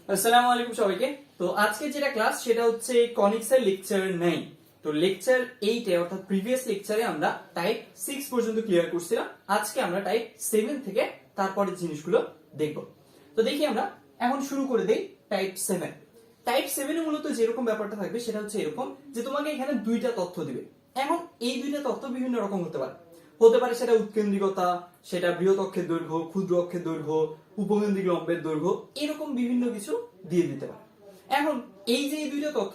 আসসালামু আলাইকুম সবাইকে। তো আজকে যেটা ক্লাস সেটা হচ্ছে কনিক্স এর লেকচার 9। তো লেকচার 8 এ অর্থাৎ প্রিভিয়াস লেকচারে আমরা টাইপ 6 পর্যন্ত ক্লিয়ার করছিলাম। আজকে আমরা টাইপ 7 থেকে তারপরের জিনিসগুলো দেখব। তো দেখি আমরা এখন শুরু করে দেই টাইপ 7। টাইপ 7 এ মূলত যেরকম ব্যাপারটা থাকবে সেটা হচ্ছে এরকম যে তোমাকে এখানে দুইটা তথ্য দিবে। এখন এই দুইটা তথ্য বিভিন্ন রকম হতে পারে সেটা উৎকেন্দ্রিকতা, সেটা বৃহৎ অক্ষের দৈর্ঘ্য, ক্ষুদ্র অক্ষের দৈর্ঘ্য, উপকেন্দ্রিক লম্বের দৈর্ঘ্য, এরকম বিভিন্ন কিছু দিয়ে দিতে পারে। এখন এই যে এই দুইটা তথ্য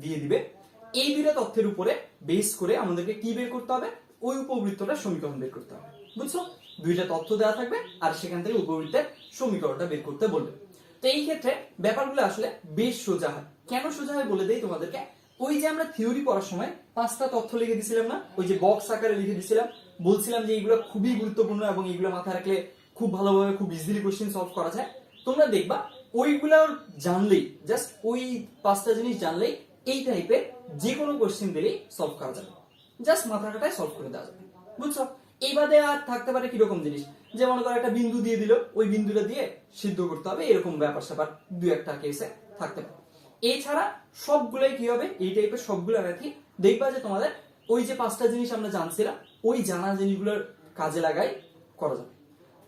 দিয়ে দিবে, এই দুইটা তথ্যের উপরে বেস করে আমাদেরকে কি বের করতে হবে, ওই উপবৃত্তটার সমীকরণ বের করতে হবে। বুঝছো? দুইটা তথ্য দেওয়া থাকবে আর সেখান থেকে উপবৃত্তের সমীকরণটা বের করতে বলবে। তো এই ক্ষেত্রে ব্যাপারগুলো আসলে বেশ সোজা হয়। কেন সোজা হয় বলে দেই তোমাদেরকে। ওই যে আমরা থিওরি পড়ার সময় 5টা তথ্য লিখে দিছিলাম না, ওই যে বক্স আকারে লিখে দিছিলাম, বলছিলাম যে এইগুলো খুবই গুরুত্বপূর্ণ এবং এইগুলো মাথায় রাখলে খুব ভালোভাবে খুব ইজিলি কোশ্চেন সলভ করা যায়। তোমরা দেখবা ওইগুলো জানলেই, জাস্ট ওই 5টা জিনিস জানলেই এই টাইপের যে কোনো কোশ্চেন দিলেই সলভ করা যাবে। জাস্ট মাথা কাটায় সলভ করে দেওয়া যাবে। বুঝছো? এই বাদে আর থাকতে পারে কিরকম জিনিস, যে মনে করো একটা বিন্দু দিয়ে দিল, ওই বিন্দুটা দিয়ে সিদ্ধ করতে হবে, এরকম ব্যাপার স্যাপার দুই একটা কেসে থাকতে পারে। এছাড়া সবগুলাই কি হবে, এই টাইপের সবগুলো রাখি, দেখবা যে তোমাদের ওই যে 5টা জিনিস আমরা জানছিলাম ওই জানা জিনিসগুলোর কাজে লাগাই করা যাবে।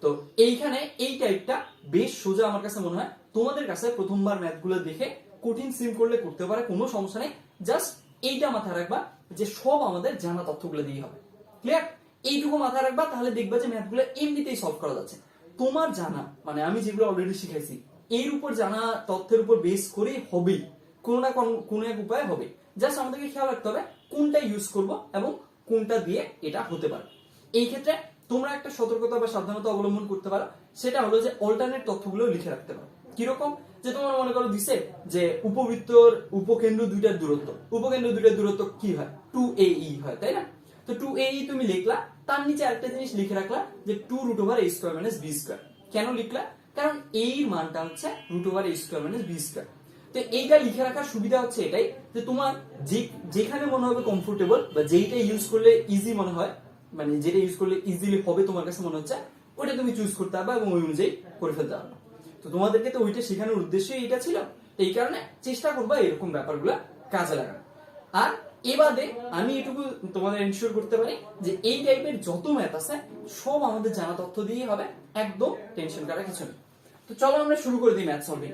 তো এইখানে এই টাইপটা বেশ সোজা আমার কাছে মনে হয়। তোমাদের কাছে প্রথমবার ম্যাথগুলো দেখে কঠিন সিম করলে করতে পারে, কোনো সমস্যা নেই। জাস্ট এইটা মাথায় রাখবা যে সব আমাদের জানা তথ্যগুলো দিয়ে হবে। ক্লিয়ার? এইটুকু মাথায় রাখবা, তাহলে দেখবা যে ম্যাথগুলো এমনিতেই সলভ করা যাচ্ছে। তোমার জানা মানে আমি যেগুলো অলরেডি শিখাইছি এর উপর জানা তথ্যের উপর বেস করেই হবেই, কোনো না কোনো এক উপায় হবে। জাস্ট আমাদেরকে খেয়াল রাখতে হবে কোনটা ইউজ করব এবং কোনটা দিয়ে এটা হতে পারে। এই ক্ষেত্রে তোমরা একটা সতর্কতা বা সাবধানতা অবলম্বন করতে পারো, সেটা হলো যে অল্টারনেট তথ্যগুলো লিখে রাখতে পারো। কিরকম? যে তোমরা মনে করো দিছে যে উপবৃত্তর উপকেন্দ্র দুইটার দূরত্ব কি হয়, 2AE হয়, তাই না? তো 2AE তুমি লিখলা, তার নিচে আরেকটা জিনিস লিখে রাখলা যে 2√a² - b²। কেন লিখলা? কারণ এই মানটা হচ্ছে √a² - b²। তো এইটা লিখে রাখার সুবিধা হচ্ছে এটাই যে তোমার যেখানে মনে হবে কমফোর্টেবল বা যেইটা ইউজ করলে ইজি মনে হয়, মানে যেটা ইউজ করলে ইজিলি হবে তোমার কাছে মনে হচ্ছে, ওটা তুমি চুজ করতে পারবে এবং ওই অনুযায়ী করে ফেলতে পারবে। তো তোমাদেরকে তো ওইটা শেখানোর উদ্দেশ্যই এটা ছিল। এই কারণে চেষ্টা করবা এরকম ব্যাপারগুলো কাজে লাগানো। আর এবারে আমি এটুকু তোমাদের এনশিওর করতে পারি যে এই টাইপের যত ম্যাথ আছে সব আমাদের জানা তথ্য দিয়েই হবে, একদম টেনশন করার কিছু নেই। তো চলো আমরা শুরু করে দিই ম্যাথ সলভিং।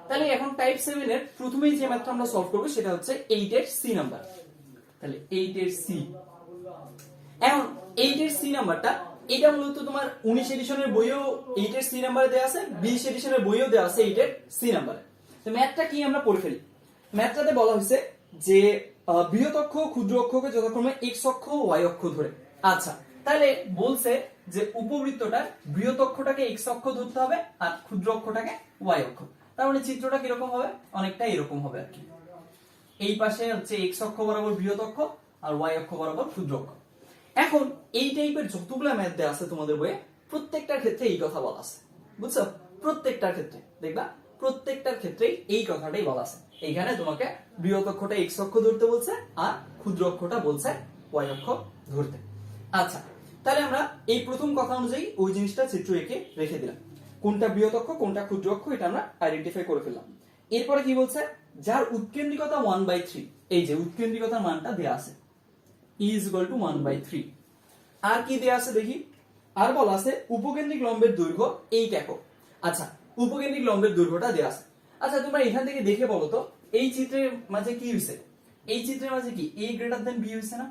তাহলে এখন টাইপ 7 এর প্রথমেই যে ম্যাথটা আমরা সলভ করব সেটা হচ্ছে 8 এর সি নাম্বার। তাহলে 8 এর সি, এখন 8 এর সি নাম্বারটা, এটা মূলত তোমার 19 এডিশনের বইয়েও 8 এর সি নাম্বারে দেয়া আছে, 20 এডিশনের বইয়েও দেয়া আছে 8 এর সি নাম্বারে। তো ম্যাথটা কি আমরা পড়ে ফেলি। ম্যাথটাতে বলা হয়েছে যে বৃহৎ অক্ষ ক্ষুদ্র অক্ষকে যথাক্রমে x অক্ষ y অক্ষ ধরে। আচ্ছা, তাহলে বলছে যে উপবৃত্তটার বৃহৎ অক্ষটাকে x অক্ষ ধরতে হবে আর ক্ষুদ্র অক্ষটাকে y অক্ষ। তার মানে চিত্রটা কিরকম হবে, অনেকটা এরকম হবে আর কি। এই পাশে হচ্ছে x অক্ষ বরাবর বৃহৎ অক্ষ আর y অক্ষ বরাবর ক্ষুদ্র অক্ষ। এখন এই টাইপের যতগুলো ম্যাথ দেয়া আছে তোমাদের বইয়ে, প্রত্যেকটার ক্ষেত্রে এই কথা বলা আছে। বুঝছো? প্রত্যেকটার ক্ষেত্রে দেখবা প্রত্যেকটার ক্ষেত্রেই এই কথাটাই বলা আছে। এইখানে তোমাকে বৃহৎ অক্ষটা x অক্ষ ধরতে বলছে আর ক্ষুদ্র অক্ষটা বলছে y অক্ষ ধরতে। আচ্ছা, তাহলে আমরা এই প্রথম কথা অনুযায়ী ওই জিনিসটা চিত্র এঁকে রেখে দিলাম। কোনটা বৃহৎ অক্ষ কোনটা ক্ষুদ্র অক্ষ এটা আমরা আইডেন্টিফাই করে ফেললাম। এরপরে কি বলছে, যার উৎকেন্দ্রিকতা 1/3, এই যে উৎকেন্দ্রিকতার মানটা দেয়া আছে E = 1/3। আর কি দেয়া আছে দেখি, আর বলা আছে উপকেন্দ্রিক লম্বের দৈর্ঘ্য 8 একক। আচ্ছা, উপকেন্দ্রিক লম্বের দৈর্ঘ্যটা দেয়া আছে। আচ্ছা, তোমরা এখান থেকে দেখে বলো তো এই চিত্রের মাঝে কি হইছে, এই চিত্রের মাঝে কি a > b হইছে না?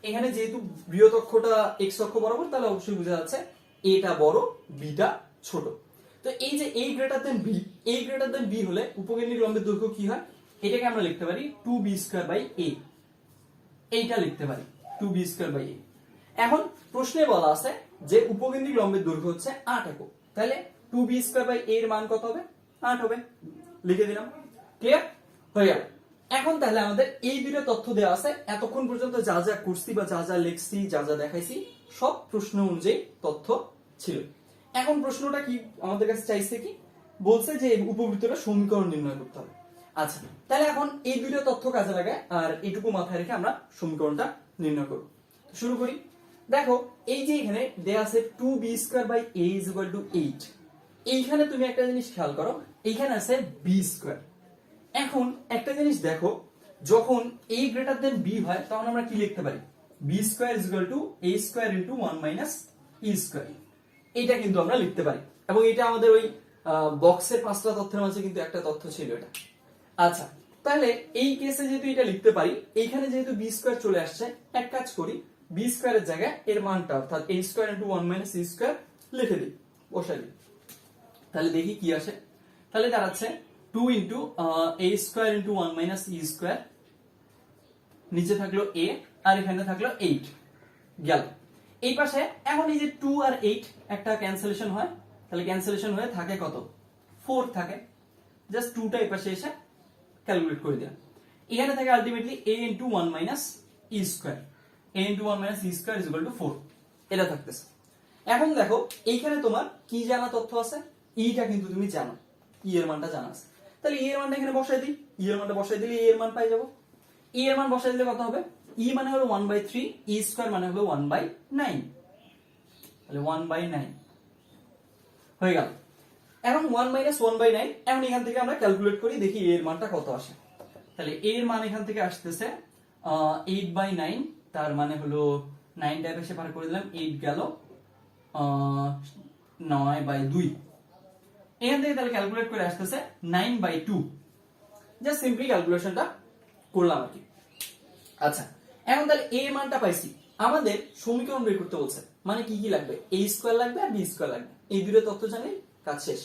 এখানে যেহেতু বৃহৎ অক্ষটা x অক্ষ বরাবর, তাহলে অবশ্যই বোঝা যাচ্ছে a টা বড় b টা ছোট। তো এই যে a > b হলে উপকেন্দ্রিক লম্বের দৈর্ঘ্য কি হয়, এটাকে আমরা লিখতে পারি 2b²/a। এইটা লিখতে পারি 2b²/a। এখন প্রশ্নে বলা আছে যে উপকেন্দ্রিক লম্বের দৈর্ঘ্য হচ্ছে 8 একক, তাহলে 2b²/a এর মান কত হবে, 8 হবে। লিখে দিলাম। ক্লিয়ার হয়ে গেল। এখন তাহলে আমাদের এই দুটো তথ্য দেওয়া আছে। এতক্ষণ পর্যন্ত যা যা করছি বা যা যা লিখছি যা যা দেখাইছি সব প্রশ্ন অনুযায়ী তথ্য ছিল। এখন প্রশ্নটা কি আমাদের কাছে চাইছে, কি বলছে যে উপবৃত্তটার সমীকরণ নির্ণয় করতে হবে। আচ্ছা, তাহলে এখন এই দুটো তথ্য কাজে লাগায় আর এইটুকু মাথায় রেখে আমরা সমীকরণটা নির্ণয় করব। শুরু করি। দেখো এই যে এখানে দেয়া আছে 2b²/a = 8। এইখানে তুমি একটা জিনিস খেয়াল করো, এইখানে আছে বি স্কোয়ার। এখন একটা জিনিস দেখো, যখন a গ্রেটার দেন b হয় তখন আমরা কি লিখতে পারি, b square is equal to a square into 1 minus e square. এটা কিন্তু আমরা লিখতে পারি, এবং এটা আমাদের ওই বক্সের 5টা তথ্যের মাঝে কিন্তু একটা তথ্য ছিল এটা। আচ্ছা, তাহলে এই কেসে যেহেতু এটা লিখতে পারি, এইখানে যেহেতু বি স্কোয়ার চলে আসছে, এক কাজ করি, বি স্কোয়ারের জায়গায় এর মানটা অর্থাৎ a square into 1 minus e square লিখে দিই, বসাই দিই। তাহলে দেখি কি আসে। তাহলে দাঁড়াচ্ছে 2 into a square into 1 minus e square, নিচে থাকলো a আর এখানে থাকলো 8 গেল। এই পাশে এখন এই যে 2 আর 8 একটা ক্যান্সেলেশন হয়, তাহলে ক্যান্সেলেশন হয়ে থাকে কত, 4 থাকে। জাস্ট 2টা এই পাশে এসে ক্যালকুলেট করে দিলাম। এখানে থাকে ultimately a into 1 minus e square, a into 1 minus e square is equal two 4, এটা থাকতেছে। এখন দেখো এইখানে তোমার কি জানা তথ্য আছে, ইটা কিন্তু তুমি জানো, ই এর মানটা জানা আছে। তাহলে ই এর মানটা এখানে বসাই দিই, ই এর মানটা বসাই দিলে ই এর মান পাই যাবো। ই এর মান বসাই দিলে কত হবে, ই মানে হলো 1/3, ই স্কয়ার মানে হলো 1/9, তাহলে 1/9 হয়ে গেল। এখন 1 মাইনাস 1/9, এখন এখান থেকে আমরা ক্যালকুলেট করি, দেখি এর মানটা কত আসে। তাহলে এর মান এখান থেকে আসতেছে 8/9, তার মানে হলো 9 টা এসে পার করে দিলাম, 8 গেল 9/2। এখান থেকে তাহলে ক্যালকুলেট করে আসতেছে 9/2। জাস্ট সিম্পলি ক্যালকুলেশনটা করলাম আর কি। আচ্ছা, এখন তাহলে a এর মানটা পাইছি, আমাদের সমীকরণ বের করতে বলছে, মানে কি কি লাগবে, a স্কয়ার লাগবে আর b স্কয়ার লাগবে, এই দুটো তথ্য জানলেই কাজ শেষ।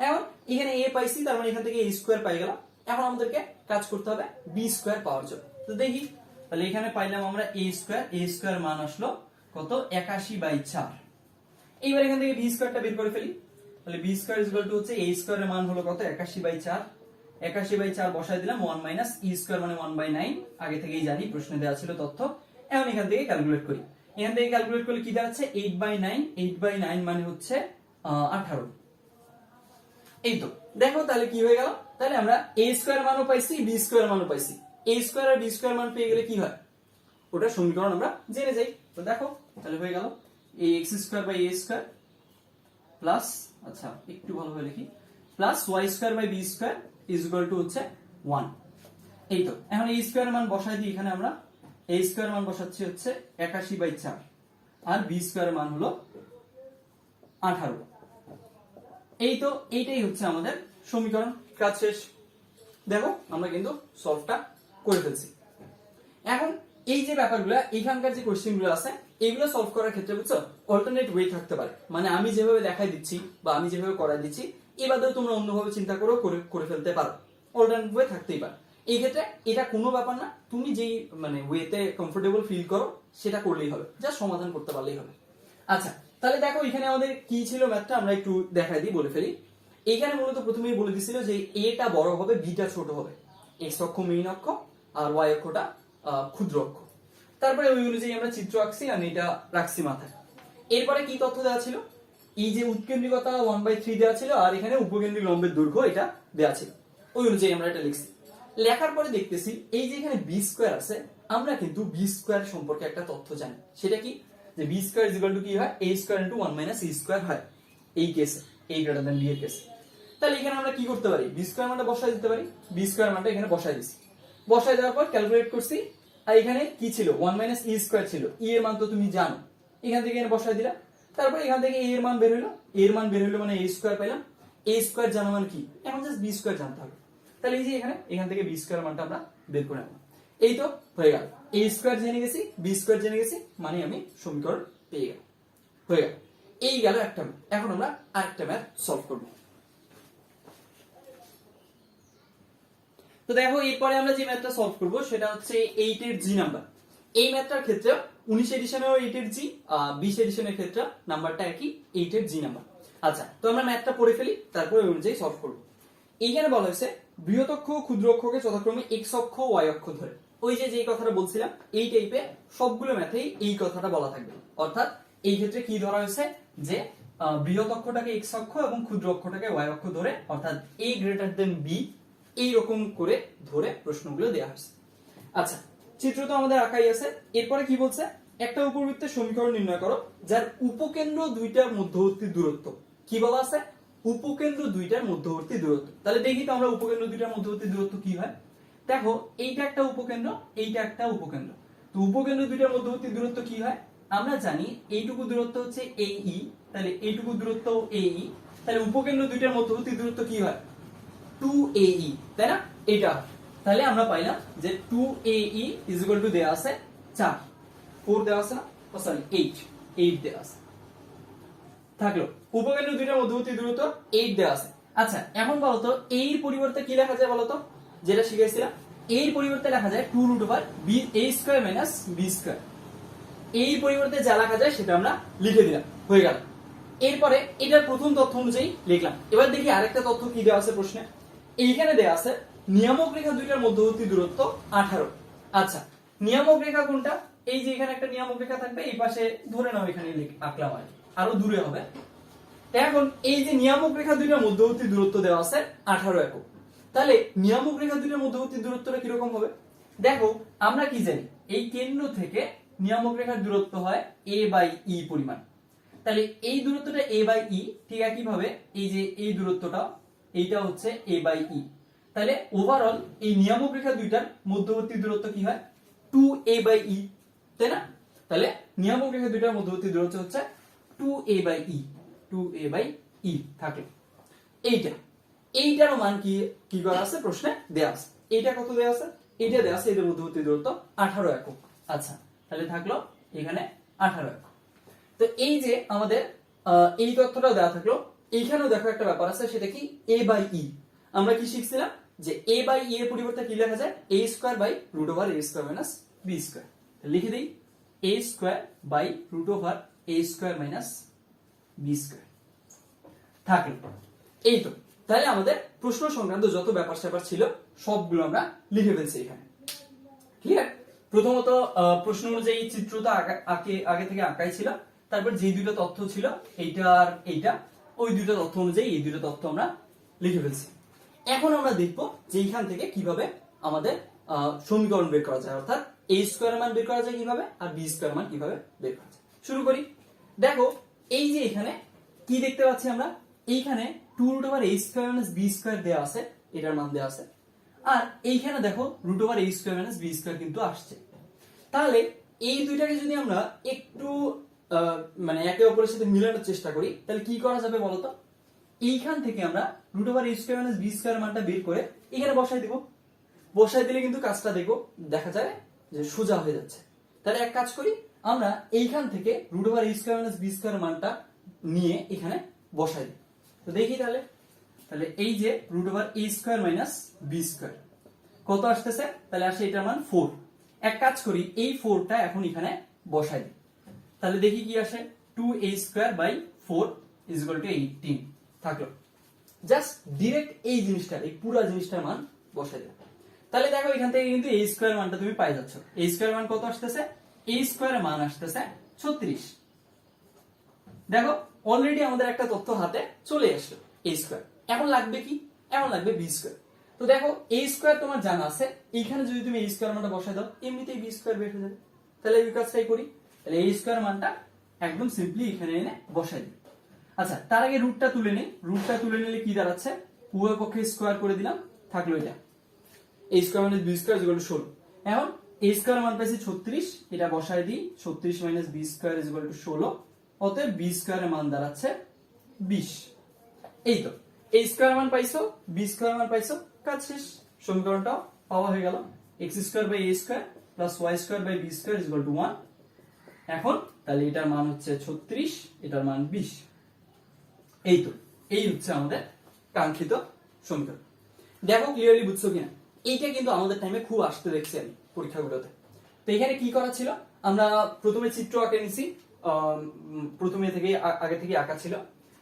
এখন এখানে a পাইছি, তার মানে এখান থেকে a স্কয়ার পাই গেলাম। এখন আমাদেরকে কাজ করতে হবে b স্কয়ার পাওয়ার জন্য। তো দেখি, তাহলে এখানে পাইলাম আমরা a স্কয়ার মান আসলো কত, 81/4। এইবার এখান থেকে b স্কয়ারটা বের করে ফেলি। তাহলে b square is equal to হচ্ছে a স্কয়ারের মান হলো কত, 81/4, 81/4 বসাই দিলাম, 1 মাইনাস e স্কয়ার মানে 1/9, আগে থেকেই জানি, প্রশ্নে দেওয়া ছিল তথ্য। এখন এখান থেকে ক্যালকুলেট করি, এখান থেকে ক্যালকুলেট করলে কি দাঁড়াচ্ছে, 8/9, 8/9 মানে হচ্ছে 18। এই তো দেখো তাহলে কি হয়ে গেল, তাহলে আমরা a স্কয়ার মানও পাইছি, b স্কয়ার মানও পাইছি। a স্কয়ার আর b স্কয়ার মান পেয়ে গেলে কি হয়, ওটা সমীকরণ আমরা জেনে যাই। তো দেখো তাহলে হয়ে গেল ax square by a square plus, আচ্ছা একটু ভালোভাবে লিখি, plus y square by b square is equal to হচ্ছে 1। এই তো এখন a স্কয়ার মান বসাই দিই, এখানে আমরা a স্কয়ার মান বসাচ্ছি হচ্ছে 81/4 আর b স্কয়ার মান হলো 18। এই তো এইটাই হচ্ছে আমাদের সমীকরণ, কাজ শেষ। দেখো আমরা কিন্তু সলভটা করে ফেলছি। এখন এই যে ব্যাপারগুলো, এখানকার যে কোশ্চেনগুলো আছে, এগুলো সলভ করার ক্ষেত্রে বুঝছো অল্টারনেট ওয়ে থাকতে পারে, মানে আমি যেভাবে দেখাই দিচ্ছি বা আমি যেভাবে করাই দিচ্ছি, এবারেও তোমরা অন্যভাবে চিন্তা করে ফেলতে পারো, অল্টারনেট ওয়ে থাকতেই পারে। এই ক্ষেত্রে এটা কোনো ব্যাপার না, তুমি যেই মানে ওয়েতে কমফোর্টেবল ফিল করো সেটা করলেই হবে, জাস্ট সমাধান করতে পারলেই হবে। আচ্ছা, তাহলে দেখো এখানে আমাদের কি ছিল ম্যাথটা, আমরা একটু দেখাই দিই, বলে ফেলি। এখানে মূলত প্রথমেই বলে দিছিল যে এটা বড় হবে, বিটা ছোট হবে, এক্স অক্ষ মেইন অক্ষ আর ওয়াই অক্ষটা ক্ষুদ্র অক্ষ। তারপরে ওই অনুযায়ী আমরা চিত্র আঁকছি আর এটা রাখছি মাথায়। এরপরে কি তথ্য দেওয়া ছিল, এই যে উৎকেন্দ্রিকতা 1/3 দেওয়া ছিল আর এখানে উপকেন্দ্রিক লম্বের দৈর্ঘ্য এটা দেওয়া ছিল, ওই অনুযায়ী আমরা এটা লিখছি। লেখার পরে দেখতেছি এই যে এখানে বি স্কয়ার আছে, আমরা কিন্তু বি স্কয়ার সম্পর্কে একটা তথ্য জানি, সেটা কি, যে b square is equal to কি হয়, a square into 1 minus e square হয় এই কেসে, a গ্রেটার দ্যান b এর কেসে। তাহলে এখানে আমরা কি করতে পারি, বি স্কয়ার মানটা বসাই দিতে পারি, বি স্কয়ার মানটা এখানে বসাই দিছি, বসাই দেওয়ার পর ক্যালকুলেট করছি, আর এখানে কি ছিল, 1 মাইনাস e স্কয়ার ছিল, e এর মান তো তুমি জানো, এখান থেকে এখানে বসাই দিলা। তারপর এখান থেকে a এর মান বের হলো, a এর মান বের হলো মানে a স্কয়ার পেলাম, a স্কয়ার জানা মানে কি, এখন জাস্ট b স্কয়ার জানতে হবে। তাহলে এই যে এখান থেকে বি স্কয়ার মানটা আমরা বের করে নেব। এই তো হয়ে গেল, a স্কয়ার জেনে গেছি, b স্কয়ার জেনে গেছি, মানে আমি সমীকরণ পেয়ে গেলাম, হয়ে গেল। এই গেল একটা ম্যাথ। এখন আমরা আরেকটা ম্যাথ সলভ করব। তো দেখো এরপরে আমরা যে ম্যাথটা সলভ করব সেটা হচ্ছে 8 এর জি নাম্বার। এই ম্যাথটার ক্ষেত্রে 19 এডিশনেও 8 এর জি, 20 এডিশনের ক্ষেত্রে নাম্বারটা একই, 8 এর জি নাম্বার। আচ্ছা, তো আমরা ম্যাথটা পড়ে ফেলি, তারপর ওই অনুযায়ী সলভ করব। এইখানে বলা হয়েছে বৃহৎ অক্ষ ও ক্ষুদ্র অক্ষকে যথাক্রমে x অক্ষ ও y অক্ষ ধরে, ওই যে কথাটা বলছিলাম, এই টাইপের সবগুলো ম্যাথেই এই কথাটা বলা থাকবে। অর্থাৎ এই ক্ষেত্রে কি ধরা হয়েছে, যে বৃহৎ অক্ষটাকে x অক্ষ এবং ক্ষুদ্র অক্ষটাকে y অক্ষ ধরে, অর্থাৎ a গ্রেটার দেন b, এইরকম করে ধরে প্রশ্নগুলো দেওয়া হয়েছে। আচ্ছা, চিত্র তো আমাদের আঁকাই আছে। এরপরে কি বলছে, একটা উপবৃত্তের সমীকরণ নির্ণয় করো যার উপকেন্দ্র দুইটার মধ্যবর্তী দূরত্ব কি বলা আছে, উপকেন্দ্র দুইটার মধ্যবর্তী দূরত্ব। তাহলে দেখি তো আমরা উপকেন্দ্র দুইটার মধ্যবর্তী দূরত্ব কি হয়। দেখো এইটা একটা উপকেন্দ্র, এইটা একটা উপকেন্দ্র। তো উপকেন্দ্র দুইটার মধ্যবর্তী দূরত্ব কি হয়? আমরা জানি এইটুকু দূরত্ব হচ্ছে AE, তাহলে এইটুকু দূরত্ব AE, তাহলে উপকেন্দ্র দুইটার মধ্যবর্তী দূরত্ব কি হয়? 2AE, তাই না? এটা তাহলে আমরা পাইলাম যে 2AE দেয়া আছে 4, 4 দেওয়া আছে না, ও সরি 8 দেওয়া আছে। থাকলো উপকেন্দ্র দুইটার মধ্যবর্তী দূরত্ব 8 দেওয়া আছে। আচ্ছা এখন বলতো এর পরিবর্তে কি লেখা যায় বলতো, যেটা শিখেছিলাম এর পরিবর্তে লেখা যায় 2√a² - b²। এই পরিবর্তে যা লেখা যায় সেটা আমরা লিখে দিলাম, হয়ে গেল। এরপরে এটার প্রথম তথ্য অনুযায়ী লিখলাম। এবার দেখি আরেকটা তথ্য কি দেওয়া আছে প্রশ্নে। এইখানে দেওয়া আছে নিয়ামক রেখা দুইটার মধ্যবর্তী দূরত্ব 18। আচ্ছা নিয়ামক রেখা কোনটা? এই যে এখানে একটা নিয়ামক রেখা থাকবে, এই পাশে ধরে নাও এখানে আঁকলাম আর কি, আরো দূরে হবে। এখন এই যে নিয়ামক রেখা দুইটার মধ্যবর্তী দূরত্ব দেওয়া আছে 18 একক। তাহলে নিয়ামক রেখা দুইটার মধ্যবর্তী দূরত্বটা কিরকম হবে? দেখো আমরা কি জানি এই কেন্দ্র থেকে নিয়ামক রেখার দূরত্ব হয় a/e পরিমাণ। তাহলে এই দূরত্বটা a/e, ঠিক একইভাবে এই যে এই দূরত্বটা এইটা হচ্ছে a/e। তাহলে ওভারঅল এই নিয়ামক রেখা দুইটার মধ্যবর্তী দূরত্ব কি হয়? 2a/e, তাই না? তাহলে নিয়ামক রেখা দুইটার মধ্যবর্তী দূরত্ব হচ্ছে 2a/e, 2a/e থাকে। এইটারও মান কি করা আছে প্রশ্নে দেয়া আছে। এইটা কত দেয়া আছে? এইটা দেয়া আছে এদের মধ্যবর্তী দূরত্ব 18 একক। আচ্ছা তাহলে থাকলো এখানে 18 একক। তো এই যে আমাদের এই তথ্যটাও দেওয়া থাকলো। এইখানেও দেখো একটা ব্যাপার আছে, সেটা কি a/e। আমরা কি শিখছিলাম যে a/e এর পরিবর্তে কি লেখা যায়? a² / b²। লিখে দেই a² / b² থাকলো। এই তো তাহলে আমাদের প্রশ্ন সংক্রান্ত যত ব্যাপার স্যাপার ছিল সবগুলো আমরা লিখে ফেলছি এখানে। ক্লিয়ার? প্রথমত প্রশ্ন অনুযায়ী চিত্রটা আগে থেকে আঁকাই ছিল, তারপর যে দুটো তথ্য ছিল এইটা আর এইটা, ওই দুটো তথ্য অনুযায়ী এই দুটো তথ্য আমরা লিখে ফেলছি। এখন আমরা দেখব যে এইখান থেকে কিভাবে আমাদের সমীকরণ বের করা যায়, অর্থাৎ a² মান বের করা যায় কিভাবে আর b² মান কিভাবে বের করা যায়। শুরু করি। দেখো এই যে এখানে কি দেখতে পাচ্ছি আমরা, এইখানে 2√a² - b² দেয়া আছে, এটার মান দেয়া আছে। আর এইখানে দেখো √a² - b² কিন্তু আসছে। তাহলে এই দুইটাকে যদি আমরা একটু মানে একে অপরের সাথে মিলানোর চেষ্টা করি, তাহলে কি করা যাবে বলতো? এইখান থেকে আমরা √a² - b² মানটা বের করে এখানে বসাই দিব। বসাই দিলে কিন্তু কাজটা দেখা যায় যে সোজা হয়ে যাচ্ছে। তাহলে এক কাজ করি, আমরা এইখান থেকে √a² - b² মানটা নিয়ে এখানে বসাই দিই। তো দেখি তাহলে এই যে √a² - b² কত আসতেছে? তাহলে আসে এটার মান 4। এক কাজ করি, এই 4টা এখন এখানে বসাই দিই। তাহলে দেখি কি আসে, 2a² / 4 = 18 থাকলো। জাস্ট ডিরেক্ট এই জিনিসটা, এই পুরো জিনিসটার মান বসাই দিলাম। তাহলে দেখো এখান থেকে কিন্তু a² মানটা তুমি পাই যাচ্ছ। a² মান কত আসতেছে? a² মান আসতেছে 36। দেখো অলরেডি আমাদের একটা তথ্য হাতে চলে আসলো a²। এখন লাগবে কি? এখন লাগবে b²। তো দেখো a² তোমার জানা আছে, এইখানে যদি তুমি a² মানটা বসাই দাও এমনিতেই b² বের হয়ে যাবে। তাহলে এই কাজটাই করি। তাহলে a² মানটা একদম সিম্পলি এখানে এনে বসাই দিই। আচ্ছা তার আগে রুটটা তুলে নেই। রুটটা তুলে নিলে কি দাঁড়াচ্ছে? উভয় পক্ষে স্কয়ার করে দিলাম, থাকলো এটা a² - b² = 16। এখন a² মান পাইছি 36, এটা বসায় দিই। 36 - b² = 16। অতএব b² এর মান দাঁড়াচ্ছে 20। এই তো a² মান পাইছো, b² মান পাইছো, কাজ শেষ। সমীকরণটা পাওয়া হয়ে গেল। x² / a² + y² / b² = 1। এখন তাহলে এটার মান হচ্ছে 36, এটার মান 20। এই তো এই হচ্ছে আমাদের কাঙ্ক্ষিত সমীকরণ। দেখো ক্লিয়ারলি বুঝছো কিনা? এইটা কিন্তু আমাদের টাইমে খুব আসতে দেখছি আমি পরীক্ষাগুলোতে। তো এখানে কি করা ছিল, আমরা প্রথমে চিত্র আঁকে নিছি, প্রথমে থেকে আগে থেকে আঁকা ছিল।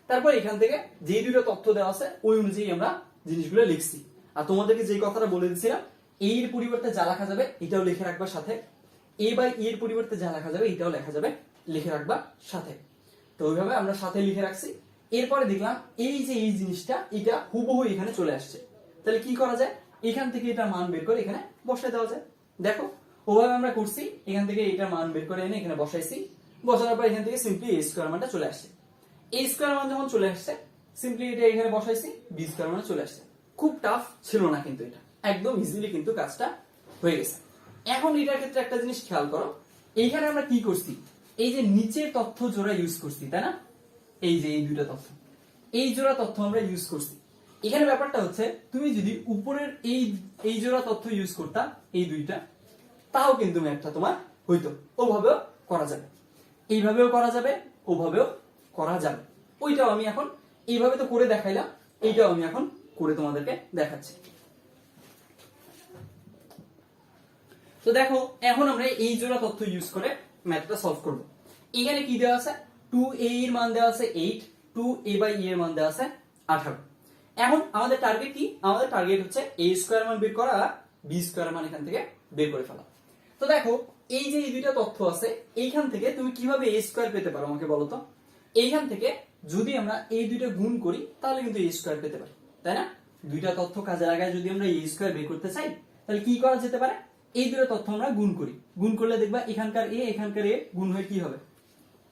তারপর এখান থেকে যে দুটো তথ্য দেওয়া আছে ওই অনুযায়ী আমরা জিনিসগুলো লিখছি। আর তোমাদেরকে যে কথাটা বলে দিচ্ছিলাম, এর পরিবর্তে যা লেখা যাবে এটাও লিখে রাখবা সাথে, a/e এর পরিবর্তে যা লেখা যাবে এটাও লেখা যাবে, লিখে রাখবা সাথে। তো ওইভাবে আমরা সাথে লিখে রাখছি। এরপরে দেখলাম এই যে এই জিনিসটা এটা হুবহু এখানে চলে আসছে। তাহলে কি করা যায়? এখান থেকে এটা মান বের করে এখানে বসায় দেওয়া যায়। দেখো ওভাবে আমরা করছি, এখান থেকে এটা মান বের করে এনে এখানে বসাইছি। বসানোর পর এখান থেকে সিম্পলি a² মানটা চলে আসছে। a² মান যখন চলে আসছে, সিম্পলি এটা এখানে বসাইছি, বি স্কয়ার মানে চলে আসছে। খুব টাফ ছিল না কিন্তু, এটা একদম ইজিলি কিন্তু কাজটা হয়ে গেছে। এখন এটার ক্ষেত্রে একটা জিনিস খেয়াল করো, এইখানে আমরা কি করছি, এই যে নিচের তথ্য জোড়া ইউজ করছি, তাই না? এই যে এই দুইটা তথ্য, এই জোড়া তথ্য আমরা ইউজ করছি। এখানে ব্যাপারটা হচ্ছে, তুমি যদি উপরের এই জোড়া তথ্য ইউজ করতা, এই দুইটা, তাও কিন্তু ম্যাথটা তোমার হইতো। ওভাবেও করা যাবে, এইভাবেও করা যাবে, ওভাবেও করা যাবে। ওইটাও আমি এখন এইভাবে তো করে দেখাইলাম, এইটাও আমি এখন করে তোমাদেরকে দেখাচ্ছি। তো দেখো, এখন আমরা এই জোড়া তথ্য ইউজ করে ম্যাথটা সলভ করব। এখানে কি দেওয়া আছে, 2a এর মান দেওয়া আছে 8, 2a/e এর মান দেওয়া আছে 18। এখন আমাদের টার্গেট কি? আমাদের টার্গেট হচ্ছে a স্কয়ার মান বের করা আর b স্কয়ার মান এখান থেকে বের করে ফেলা। তো দেখো, এই যে এই দুইটা তথ্য আছে, এইখান থেকে তুমি কিভাবে a স্কয়ার পেতে পারো আমাকে বলো তো? এইখান থেকে যদি আমরা এই দুইটা গুণ করি, তাহলে কিন্তু a স্কয়ার পেতে পারি, তাই না? দুইটা তথ্য কাজে লাগায় যদি আমরা a স্কয়ার বের করতে চাই, তাহলে কি করা যেতে পারে? এই দুটো তথ্য আমরা গুণ করি, গুণ করলে দেখবা এখানকার a এখানকার a গুণ হয়ে কি হবে?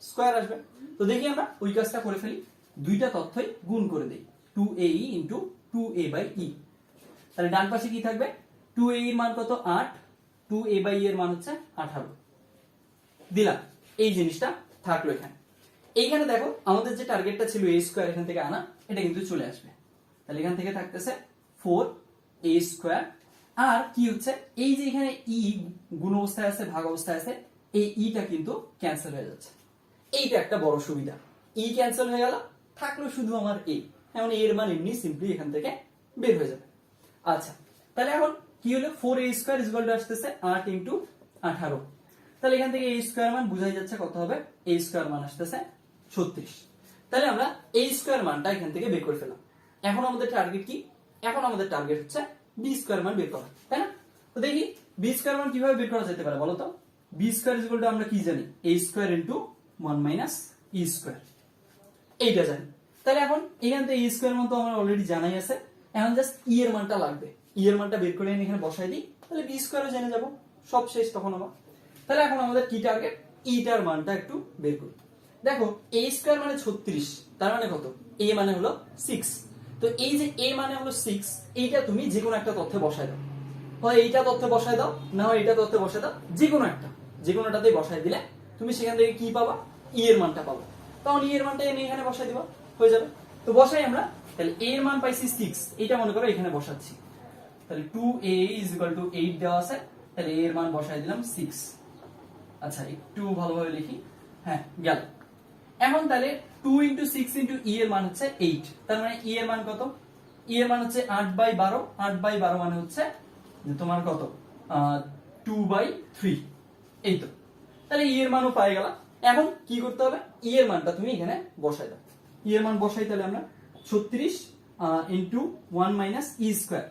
স্কয়ার আসবে। তো দেখি আমরা ওই কাজটা করে ফেলি, দুইটা তথ্যই গুণ করে দেই, 2ae ইনটু 2a/e। তাহলে ডান পাশে কি থাকবে? 2a এর মান কত? 8, 2a/e এর মান হচ্ছে 18 দিলাম। এই জিনিসটা থাকলো এখানে। এইখানে দেখো, আমাদের যে টার্গেটটা ছিল a স্কয়ার এখান থেকে আনা, এটা কিন্তু চলে আসবে। তাহলে এখান থেকে থাকতেছে 4a স্কয়ার, আর কি হচ্ছে, এই যে এখানে ই গুণ অবস্থায় আছে, ভাগ অবস্থায় আছে, এই ইটা কিন্তু ক্যান্সেল হয়ে যাচ্ছে। এইটা একটা বড় সুবিধা, ই ক্যান্সেল হয়ে গেল, থাকলো শুধু আমার এ। এখন এর মান এমনি সিম্পলি এখান থেকে বের হয়ে যাবে। আচ্ছা, তাহলে এখন কি হলো, 4a square is equal two আসতেছে 8 ইনটু 18। তাহলে এখান থেকে a স্কয়ার মান বুঝাই যাচ্ছে কত হবে, a স্কয়ার মান আসতেছে 36। তাহলে আমরা a স্কয়ার মানটা এখান থেকে বের করে ফেলাম। এখন আমাদের টার্গেট কি? এখন আমাদের টার্গেট হচ্ছে b স্কয়ার মান বের করা, তাই না? তো দেখি b স্কয়ার মান কিভাবে বের করা যেতে পারে বলো তো? b square is equal two আমরা কি জানি, a square into 1 minus e square, এইটা জানি। তাহলে এখন এখান থেকে e স্কয়ার মান তো আমার অলরেডি জানাই আছে, এখন জাস্ট e এর মানটা লাগবে। e এর মানটা বের করে এনে এখানে বসাই দিই, তাহলে b স্কয়ারও জেনে যাব, সব শেষ তখন আমার। তাহলে এখন আমাদের কি টার্গেট, e টার মানটা একটু বের করি। দেখো, a স্কয়ার মানে 36, তার মানে কত? a মানে হলো 6। তো এই যে a মানে হলো 6, এইটা তুমি যে কোনো একটা তথ্যে বসাই দাও, হয় এইটা তথ্যে বসাই দাও, না হয় এটা তথ্যে বসাই দাও, যে কোনোটাতেই বসাই দিলে তুমি সেখান থেকে কি পাবা, e এর মানটা পাবা। তখন e এর মানটা এনে এখানে বসাই দিবা, হয়ে যাবে। তো বসাই আমরা, তাহলে a এর মান পাইছি 6, এটা মনে করো এখানে বসাচ্ছি। তাহলে 2a ইজ ইকুয়াল টু 8 দেওয়া আছে, তাহলে a এর মান বসাই দিলাম 6। আচ্ছা, একটু ভালোভাবে লিখি, হ্যাঁ গেল। এখন তাহলে 2 ইনটু 6 ইনটু e এর মান হচ্ছে 8, তার মানে e এর মান কত? e এর মান হচ্ছে 8/12, 8/12 মানে হচ্ছে তোমার কত, 2/3। এই তো, তাহলে e এর মানও পাই গেলাম। এখন কি করতে হবে, e এর মানটা তুমি এখানে বসাই দাও। e এর মান বসাই, তাহলে আমরা 36 into 1 minus e square,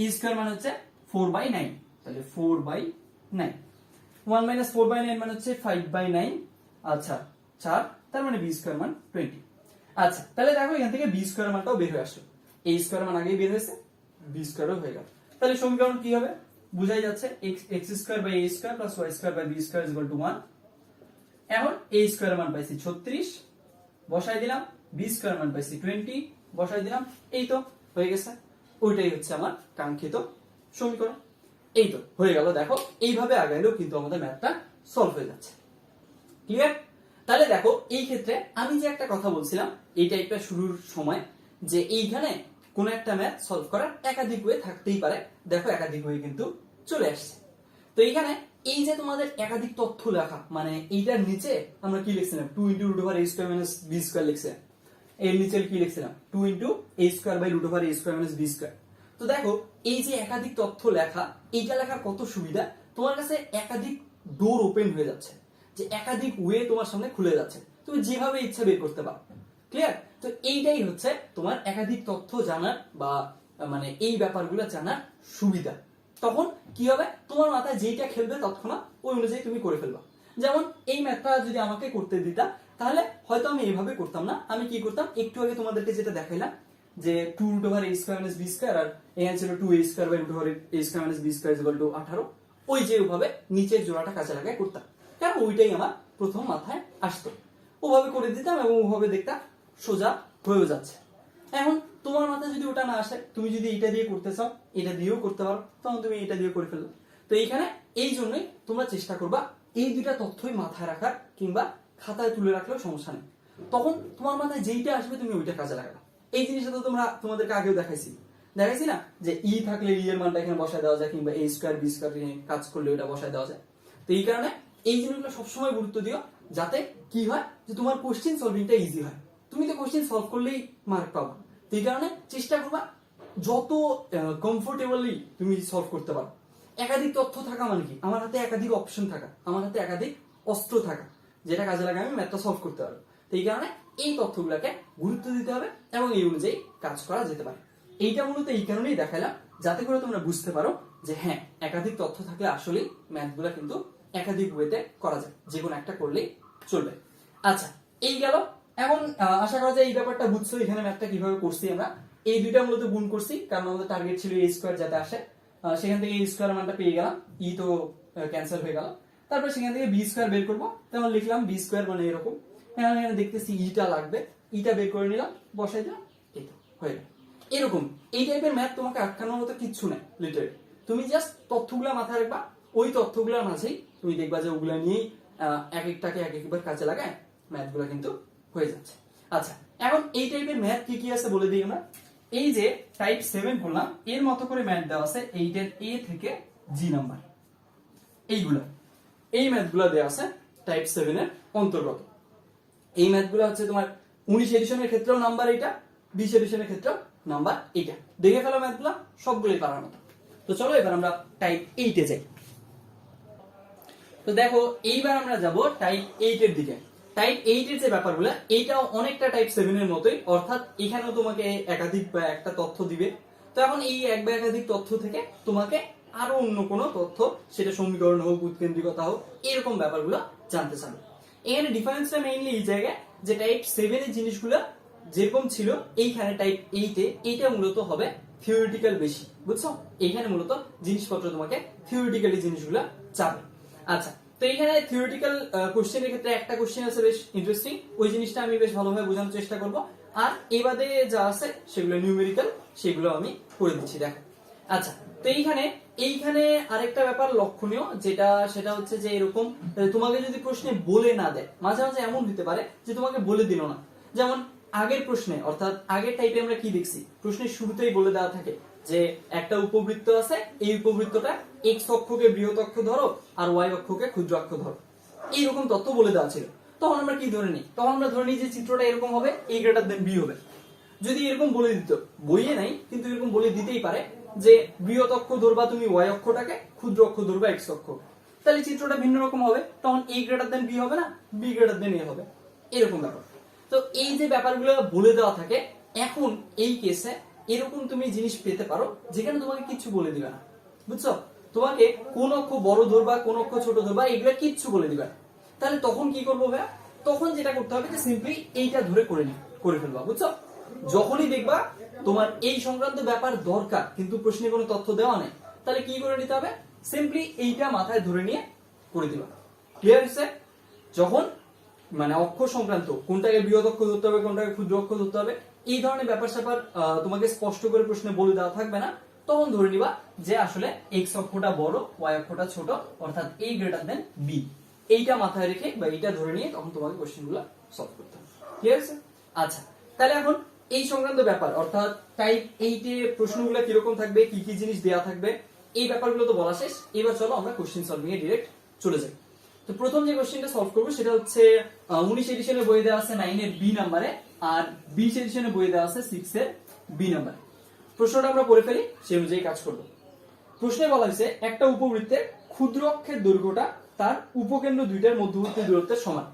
e square মানে হচ্ছে 4/9, তাহলে 4/9, 1 মাইনাস 4/9 মানে হচ্ছে 5/9। আচ্ছা 4, তার মানে b স্কয়ার মান 20। আচ্ছা, তাহলে দেখো এখান থেকে b স্কয়ার মানটাও বের হয়ে আসলো, a স্কয়ার মান আগেই বের হয়েছে, b স্কয়ারও হয়ে গেল। তাহলে সমীকরণ কি হবে, বুঝাই যাচ্ছে, x square by a square plus y square by b square is equal to 1। এখন a স্কয়ার মান পাইছি 36, বসাই দিলাম, b স্কয়ার মান পাইছি 20, বসাই দিলাম, এই তো হয়ে গেছে। ওইটাই হচ্ছে আমার কাঙ্ক্ষিত সমীকরণ। এই তো হয়ে গেল। দেখো, এইভাবে আগাইলেও কিন্তু আমাদের ম্যাথটা সলভ হয়ে যাচ্ছে। ক্লিয়ার? তাহলে দেখো, এই ক্ষেত্রে আমি যে একটা কথা বলছিলাম এই টাইপটা শুরুর সময়, যে এইখানে কোন একটা ম্যাথ সলভ করার একাধিক ওয়ে থাকতেই পারে। দেখো, একাধিক ওয়ে কিন্তু চলে আসছে। তো এইখানে এই যে তোমাদের একাধিক তথ্য লেখা, মানে এইটার নিচে আমরা কি লিখছিলাম, 2 into root over a square minus b square লিখছিলাম। এর নিচে কি লিখছিলাম, 2 into a square by root over a square minus b square. তো দেখো, এই যে একাধিক তথ্য লেখা, এইটা লেখার কত সুবিধা, তোমার কাছে একাধিক ডোর ওপেন হয়ে যাচ্ছে, যে একাধিক ওয়ে তোমার সামনে খুলে যাচ্ছে, তুমি যেভাবে ইচ্ছা বের করতে পারো। ক্লিয়ার? তো এইটাই হচ্ছে তোমার একাধিক তথ্য জানার বা মানে এই ব্যাপারগুলো জানার সুবিধা। তখন কি হবে, তোমার মাথায় যেইটা খেলবে তৎক্ষণাৎ ওই অনুযায়ী তুমি করে ফেলবা। যেমন এই ম্যাথটা যদি আমাকে করতে দিতা, তাহলে হয়তো আমি এইভাবে করতাম না। আমি কি করতাম, একটু আগে তোমাদেরকে যেটা দেখাইলাম, যে 2 root over a square minus b square, আর এখানে ছিল 2a square by root over a square minus b square is equal to 18। ওই যে ওভাবে নিচের জোড়াটা কাজে লাগায় করতাম, কারণ ওইটাই আমার প্রথম মাথায় আসতো। ওভাবে করে দিতাম এবং ওভাবে দেখতাম সোজা হয়েও যাচ্ছে। এখন তোমার মাথায় যদি ওটা না আসে, তুমি যদি এটা দিয়ে করতে চাও, এটা দিয়েও করতে পারো, তখন তুমি এটা দিয়ে করে ফেলবে। তো এইখানে এই জন্যই তোমরা চেষ্টা করবা এই দুইটা তথ্যই মাথায় রাখার, কিংবা খাতায় তুলে রাখলেও সমস্যা নেই। তখন তোমার মাথায় যেইটা আসবে তুমি ওইটা কাজে লাগাবা। এই জিনিসটা তো তোমাদেরকে আগেও দেখাইছি না, যে ই থাকলে ই এর মানটা এখানে বসায় দেওয়া যায়, কিংবা এ স্কোয়ার বি স্কোয়ার কাজ করলে ওটা বসায় দেওয়া যায়। তো এই কারণে এই জিনিসগুলো সবসময় গুরুত্ব দিও, যাতে কি হয় যে তোমার কোশ্চেন সলভিংটা ইজি হয়। তুমি তো কোশ্চেন সলভ করলেই মার্ক পাবা। তো এই কারণে চেষ্টা করবা যত কমফোর্টেবলি তুমি সলভ করতে পারো। একাধিক তথ্য থাকা মানে কি, আমার হাতে একাধিক অপশন থাকা, আমার হাতে একাধিক অস্ত্র থাকা, যেটা কাজে লাগে আমি ম্যাথটা সলভ করতে পারবো। তো এই কারণে এই তথ্যগুলোকে গুরুত্ব দিতে হবে এবং এই অনুযায়ী কাজ করা যেতে পারে। এইটা মূলত এই কারণেই দেখালাম, যাতে করে তোমরা বুঝতে পারো যে হ্যাঁ, একাধিক তথ্য থাকলে আসলেই ম্যাথগুলো কিন্তু একাধিক ওয়েতে করা যায়, যে কোনো একটা করলেই চলবে। আচ্ছা, এই গেল। এখন আশা করা যায় এই ব্যাপারটা বুঝছো, এখানে ম্যাথটা কিভাবে করছি আমরা। এই দুইটা মূলত গুণ করছি, কারণ আমাদের টার্গেট ছিল এ স্কোয়ার যাতে আসে। সেখান থেকে এ স্কোয়ার মানটা পেয়ে গেলাম, ই তো ক্যান্সেল হয়ে গেল। তারপর সেখান থেকে বি স্কোয়ার বের করবো, তখন লিখলাম বি স্কোয়ার মানে এরকম। এখানে দেখতেছি ইটা লাগবে, ইটা বের করে নিলাম, বসাই দিলাম, এই তো হয়ে গেল। এরকম এই টাইপের ম্যাথ তোমাকে আটকানোর মতো কিচ্ছু নেই লিটারেলি। তুমি জাস্ট তথ্যগুলা মাথায় রাখবা, ওই তথ্যগুলোর মাঝেই তুমি দেখবা যে ওগুলা নিয়েই এক একটাকে এক একবার কাজে লাগায় ম্যাথগুলো কিন্তু হয়ে যাচ্ছে। আচ্ছা, এখন এই টাইপের ম্যাথ কি কি আছে বলে দিই আমরা। এই যে টাইপ 7 বললাম, এর মতো করে ম্যাথ দেওয়া আছে 8 এর এ থেকে জি নাম্বার, এইগুলো এই ম্যাথগুলো দেওয়া আছে টাইপ 7 এর অন্তর্গত। এই ম্যাথগুলো হচ্ছে তোমার 19 এডিশনের ক্ষেত্রেও নাম্বার এটা, 20 এডিশনের ক্ষেত্রেও নাম্বার এটা। দেখে ফেলো ম্যাথগুলো সবগুলোই পারার মতো। তো চলো এবার আমরা টাইপ 8 এ যাই। তো দেখো এইবার আমরা যাব টাইপ 8 এর দিকে। টাইপ 8 এর যে ব্যাপারগুলো, এইটাও অনেকটা টাইপ 7 এর মতোই, অর্থাৎ এখানেও তোমাকে একাধিক বা একটা তথ্য দিবে। তো এখন এই এক বা একাধিক তথ্য থেকে তোমাকে আরো অন্য কোনো তথ্য, সেটা সমীকরণ হোক, উৎকেন্দ্রিকতা হোক, এরকম ব্যাপারগুলো জানতে চাবে। এখানে ডিফারেন্সটা মেইনলি এই জায়গায় যে টাইপ 7 এর জিনিসগুলো যেরকম ছিল এইখানে টাইপ 8 এ এইটা মূলত হবে থিওরিটিক্যাল বেশি, বুঝছো? এইখানে মূলত জিনিসপত্র তোমাকে থিওরিটিক্যালি জিনিসগুলো চাবে। আচ্ছা, তো এখানে থিওরিটিক্যাল কোশ্চেনের ক্ষেত্রে একটা কোশ্চেন আছে বেশ ইন্টারেস্টিং, ওই জিনিসটা আমি বেশ ভালোভাবে বোঝানোর চেষ্টা করব। আর এই বাদে যা আছে সেগুলো নিউমেরিক্যাল, সেগুলো আমি করে দিচ্ছি, দেখো। আচ্ছা, তো এইখানে আরেকটা ব্যাপার লক্ষণীয়, সেটা হচ্ছে যে এরকম তোমাকে যদি প্রশ্নে বলে না দেয়, মাঝে মাঝে এমন হতে পারে যে তোমাকে বলে দিল না। যেমন আগের প্রশ্নে, অর্থাৎ আগের টাইপে আমরা কি দেখছি, প্রশ্নের শুরুতেই বলে দেওয়া থাকে যে একটা উপবৃত্ত আছে, এই উপবৃত্তটা এক্স অক্ষকে বৃহৎ অক্ষ ধরো আর ওয়াই অক্ষকে ক্ষুদ্র অক্ষ ধরো, এইরকম তথ্য বলে দেওয়া ছিল। তখন আমরা কি ধরে নিই? তখন আমরা ধরে নিই যে চিত্রটা এরকম হবে, এ গ্রেটার দেন বি হবে। যদি এরকম বলে দিত, বইয়ে নাই কিন্তু এরকম বলে দিতেই পারে যে বৃহৎ অক্ষ ধরবা তুমি ওয়াই অক্ষটাকে, ক্ষুদ্র অক্ষ ধরবা এক্স অক্ষ, তাহলে চিত্রটা ভিন্ন রকম হবে। তখন এ গ্রেটার দেন বি হবে না, বি গ্রেটার দেন এ হবে, এরকম ব্যাপার। তো এই যে ব্যাপারগুলো বলে দেওয়া থাকে, এখন এই কেসে এরকম তুমি জিনিস পেতে পারো যেখানে তোমাকে কিছু বলে দিবে না, বুঝছো? তোমাকে কোন অক্ষ বড় ধরবা, কোন অক্ষ ছোট ধরবা, এগুলো কিচ্ছু বলে দিবে না। তাহলে তখন কি করবো ভাইয়া? তখন যেটা করতে হবে যে সিম্পলি এইটা ধরে করে ফেলবা, বুঝছো? যখনই দেখবা তোমার এই সংক্রান্ত ব্যাপার দরকার কিন্তু প্রশ্নে কোনো তথ্য দেওয়া নেই, তাহলে কি করে নিতে হবে? সিম্পলি এইটা মাথায় ধরে নিয়ে করে দিবা। ক্লিয়ার হচ্ছে? যখন মানে অক্ষ সংক্রান্ত, কোনটাকে বৃহৎ অক্ষ ধরতে হবে, কোনটাকে ক্ষুদ্র অক্ষ ধরতে হবে, এই ধরনের ব্যাপার স্যাপার তোমাকে স্পষ্ট করে প্রশ্নে বলে দেওয়া থাকবে না, তখন ধরে নিবা যে আসলে এক্স অক্ষটা বড়, ওয়াই অক্ষটা ছোট, অর্থাৎ এ গ্রেটার দেন বি। এইটা মাথায় রেখে বা এইটা ধরে নিয়ে তখন তোমাকে কোশ্চেনগুলো সলভ করতে হবে। ক্লিয়ার আছে? আচ্ছা, তাহলে এখন এই সংক্রান্ত ব্যাপার, অর্থাৎ টাইপ 8 এ প্রশ্নগুলো কিরকম থাকবে, কি কি জিনিস দেওয়া থাকবে, এই ব্যাপারগুলো তো বলা শেষ। এবার চলো আমরা কোশ্চেন সলভিং এ ডাইরেক্ট চলে যাই। তো প্রথম যে কোশ্চেনটা সলভ করবো সেটা হচ্ছে 19 এডিশনের বইয়ে দেওয়া আছে 9 এর বি নাম্বারে, আর 20 এডিশনের বইয়ে দেওয়া আছে 6 এর বি নাম্বারে। প্রশ্নটা আমরা পড়ে ফেলি, সেই অনুযায়ী কাজ করব। প্রশ্নে বলা হয়েছে একটা উপবৃত্তের ক্ষুদ্র অক্ষের দৈর্ঘ্যটা তার উপকেন্দ্র দুইটার মধ্যবর্তী দূরত্বের সমান।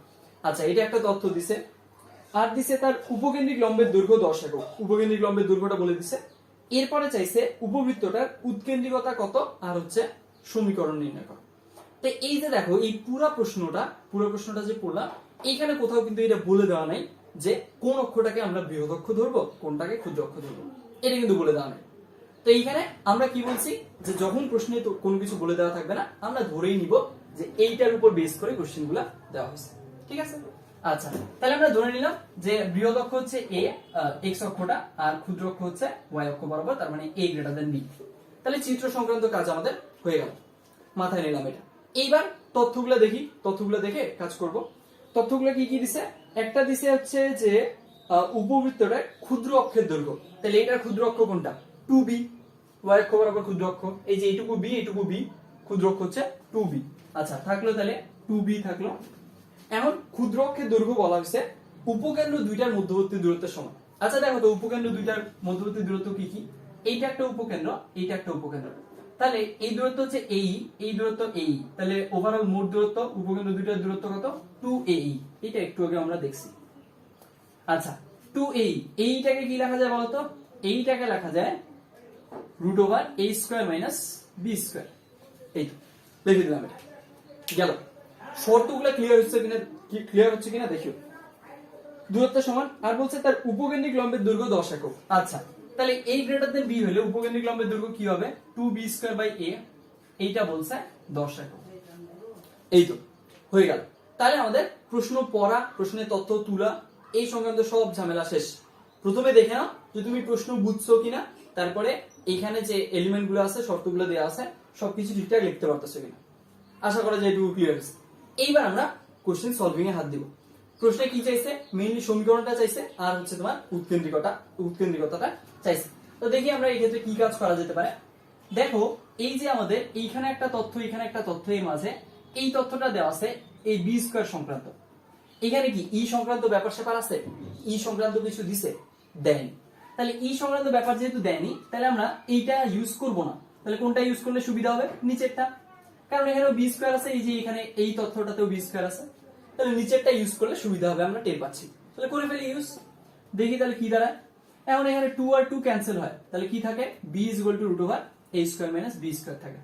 আচ্ছা, এটা একটা তথ্য দিছে। আর দিছে তার উপকেন্দ্রিক লম্বের দৈর্ঘ্য 10 একক, উপকেন্দ্রিক লম্বের দৈর্ঘ্যটা বলে দিছে। এরপরে চাইছে উপবৃত্তটার উৎকেন্দ্রিকতা কত আর হচ্ছে সমীকরণ নির্ণয় করো। তো এই যে দেখো, এই পুরো প্রশ্নটা যে পড়লাম, এইখানে কোথাও কিন্তু এটা বলে দেওয়া নাই যে কোন অক্ষটাকে আমরা বৃহৎ অক্ষ ধরবো, কোনটাকে ক্ষুদ্র অক্ষ ধরবো, এটা কিন্তু বলে দেওয়া নাই। তো এইখানে আমরা কি বলছি যে যখন প্রশ্নে তো কোনো কিছু বলে দেওয়া থাকবে না, আমরা ধরেই নিব যে এইটার উপর বেস করে কোশ্চেনগুলো দেওয়া হয়েছে। ঠিক আছে? আচ্ছা, তাহলে আমরা ধরে নিলাম যে বৃহৎ অক্ষ হচ্ছে এ, এক্স অক্ষটা, আর ক্ষুদ্র অক্ষ হচ্ছে ওয়াই অক্ষ বরাবর, তার মানে এ গ্রেটার দেন বি। তাহলে চিত্র সংক্রান্ত কাজ আমাদের হয়ে গেল, মাথায় নিলাম এটা। এইবার তথ্যগুলো দেখি, তথ্যগুলো দেখে কাজ করব। তথ্যগুলো কি কি দিছে? একটা দিছে হচ্ছে যে উপবৃত্তটার ক্ষুদ্র অক্ষের দৈর্ঘ্য। তাহলে এটার ক্ষুদ্র অক্ষ কোনটা? 2b, ওয়াই অক্ষ বরাবর ক্ষুদ্র অক্ষ, এই যে এইটুকু বি, এইটুকু বি, ক্ষুদ্র অক্ষ হচ্ছে 2b। আচ্ছা, থাকলো তাহলে 2b থাকলো। এখন ক্ষুদ্র অক্ষের দৈর্ঘ্য বলা হয়েছে উপকেন্দ্র দুইটার মধ্যবর্তী দূরত্বের সমান। আচ্ছা দেখো তো, উপকেন্দ্র দুইটার মধ্যবর্তী দূরত্ব কি কি? এইটা একটা উপকেন্দ্র, এইটা একটা উপকেন্দ্র। তাহলে এই দূরত্ব হচ্ছে এই, এই দূরত্ব এই, তাহলে ওভারঅল মোট দূরত্ব উপকেন্দ্র দুইটার দূরত্ব কত? 2ae। এটা একটু আগে আমরা দেখছি। আচ্ছা, 2ae, এইটাকে কি লেখা যায় বলতো? এইটাকে লেখা যায় √a² - b²। এই তো লিখে দিলাম, এটা গেল। শর্তগুলো ক্লিয়ার হচ্ছে কিনা দেখিও। দূরত্ব সমান, আর বলছে তার উপকেন্দ্রিক লম্বের দৈর্ঘ্য 10 একক। আচ্ছা, তাহলে a গ্রেটার দেন b হলে উপকেন্দ্রিক লম্বের দৈর্ঘ্য কি হবে? 2b²/a। এইটা বলছে 10 একক। এই তো হয়ে গেল। তাহলে আমাদের প্রশ্ন পড়া, প্রশ্নের তথ্য তুলা, এই সংক্রান্ত সব ঝামেলা শেষ। প্রথমে দেখে নাও যে তুমি প্রশ্ন বুঝছো কিনা, তারপরে এখানে যে এলিমেন্ট গুলো আছে, শর্তগুলো দেওয়া আছে, সবকিছু ঠিকঠাক লিখতে পারতেছো কিনা। আশা করা যায় এটুকু ক্লিয়ার হয়েছে। এইবার আমরা কোশ্চেন সলভিং এ হাত দিব। প্রশ্নে কি চাইছে? মেইনলি সমীকরণটা চাইছে, আর হচ্ছে তোমার উৎকেন্দ্রিকতাটা চাইছে। তো দেখি আমরা এই ক্ষেত্রে কি কাজ করা যেতে পারে। দেখো, এই যে আমাদের এইখানে একটা তথ্য, এখানে একটা তথ্য, এর মাঝে এই তথ্যটা দেওয়া আছে এই b² সংক্রান্ত। এখানে কি ই সংক্রান্ত ব্যাপার স্যাপার আছে? ই সংক্রান্ত কিছু দিছে? দেয়নি। তাহলে ই সংক্রান্ত ব্যাপার যেহেতু দেয়নি, তাহলে আমরা এইটা ইউজ করব না। তাহলে কোনটা ইউজ করলে সুবিধা হবে? নিচেরটা, কারণ এখানেও b² আছে, এই যে এখানে এই তথ্যটাতেও b² আছে। তাহলে নিচেরটা ইউজ করলে সুবিধা হবে, আমরা টের পাচ্ছি। তাহলে করে ফেলি ইউজ। দেখি তাহলে কি দাঁড়ায়। এখন এখানে 2 আর 2 ক্যান্সেল হয়, তাহলে কি থাকে? b √a² - b² থাকে,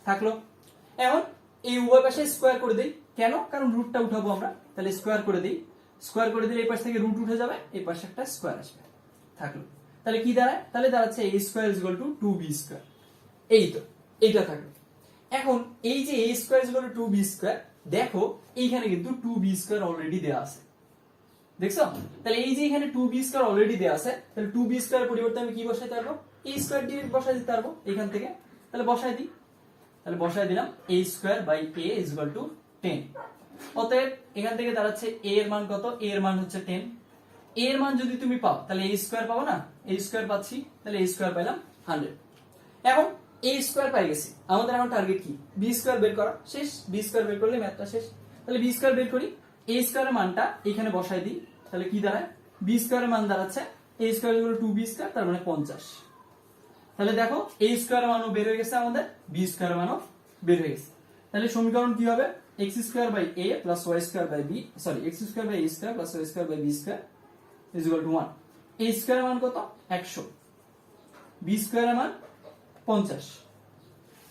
থাকলো। এখন এই উভয় পাশে স্কয়ার করে দেই। কেন? কারণ রুটটা উঠাবো আমরা, তাহলে স্কয়ার করে দেই। স্কয়ার করে দিলে এই পাশ থেকে রুট উঠে যাবে, এই পাশে একটা স্কয়ার আসবে, থাকলো। তাহলে কি দাঁড়ায়? তাহলে দাঁড়াচ্ছে a² = 2b²। এই তো, এইটা থাকলো। এখন এই যে a² = 2b², দেখো এইখানে কিন্তু 2b² অলরেডি দেয়া আছে, দেখছো? তাহলে এই যে এখানে 2b² অলরেডি দেয়া আছে, তাহলে 2b² এর পরিবর্তে আমি কি বসাইতে পারবো? a² ডিরেক্ট বসাই দিতে পারবো এখান থেকে। তাহলে বসাই দিই, তাহলে বসাই দিলাম a² / a = 10। অতএব এখান থেকে দাঁড়াচ্ছে a এর মান কত? a এর মান হচ্ছে 10। a এর মান যদি তুমি পাও তাহলে a² পাবো না? a² পাচ্ছি, তাহলে a² পাইলাম 100। এখন a² পাই গেছি, আমাদের এখন টার্গেট কি? b² বের করা। শেষ, b² বের করলে ম্যাথটা শেষ। তাহলে b² বের করি, a² এর মানটা এখানে বসাই দিই। তাহলে কি দাঁড়ায়? b² এর মান দাঁড়াচ্ছে a² = 2b², তার মানে 50। তাহলে দেখো a² এর মানও বের হয়ে গেছে, আমাদের b² এর মানও বের হয়ে গেছে। তাহলে সমীকরণ কি হবে? x² / a + y² / b, sorry x² / a² + y² / b² = 1। a² এর মান কত? 100, b² এর মান 50।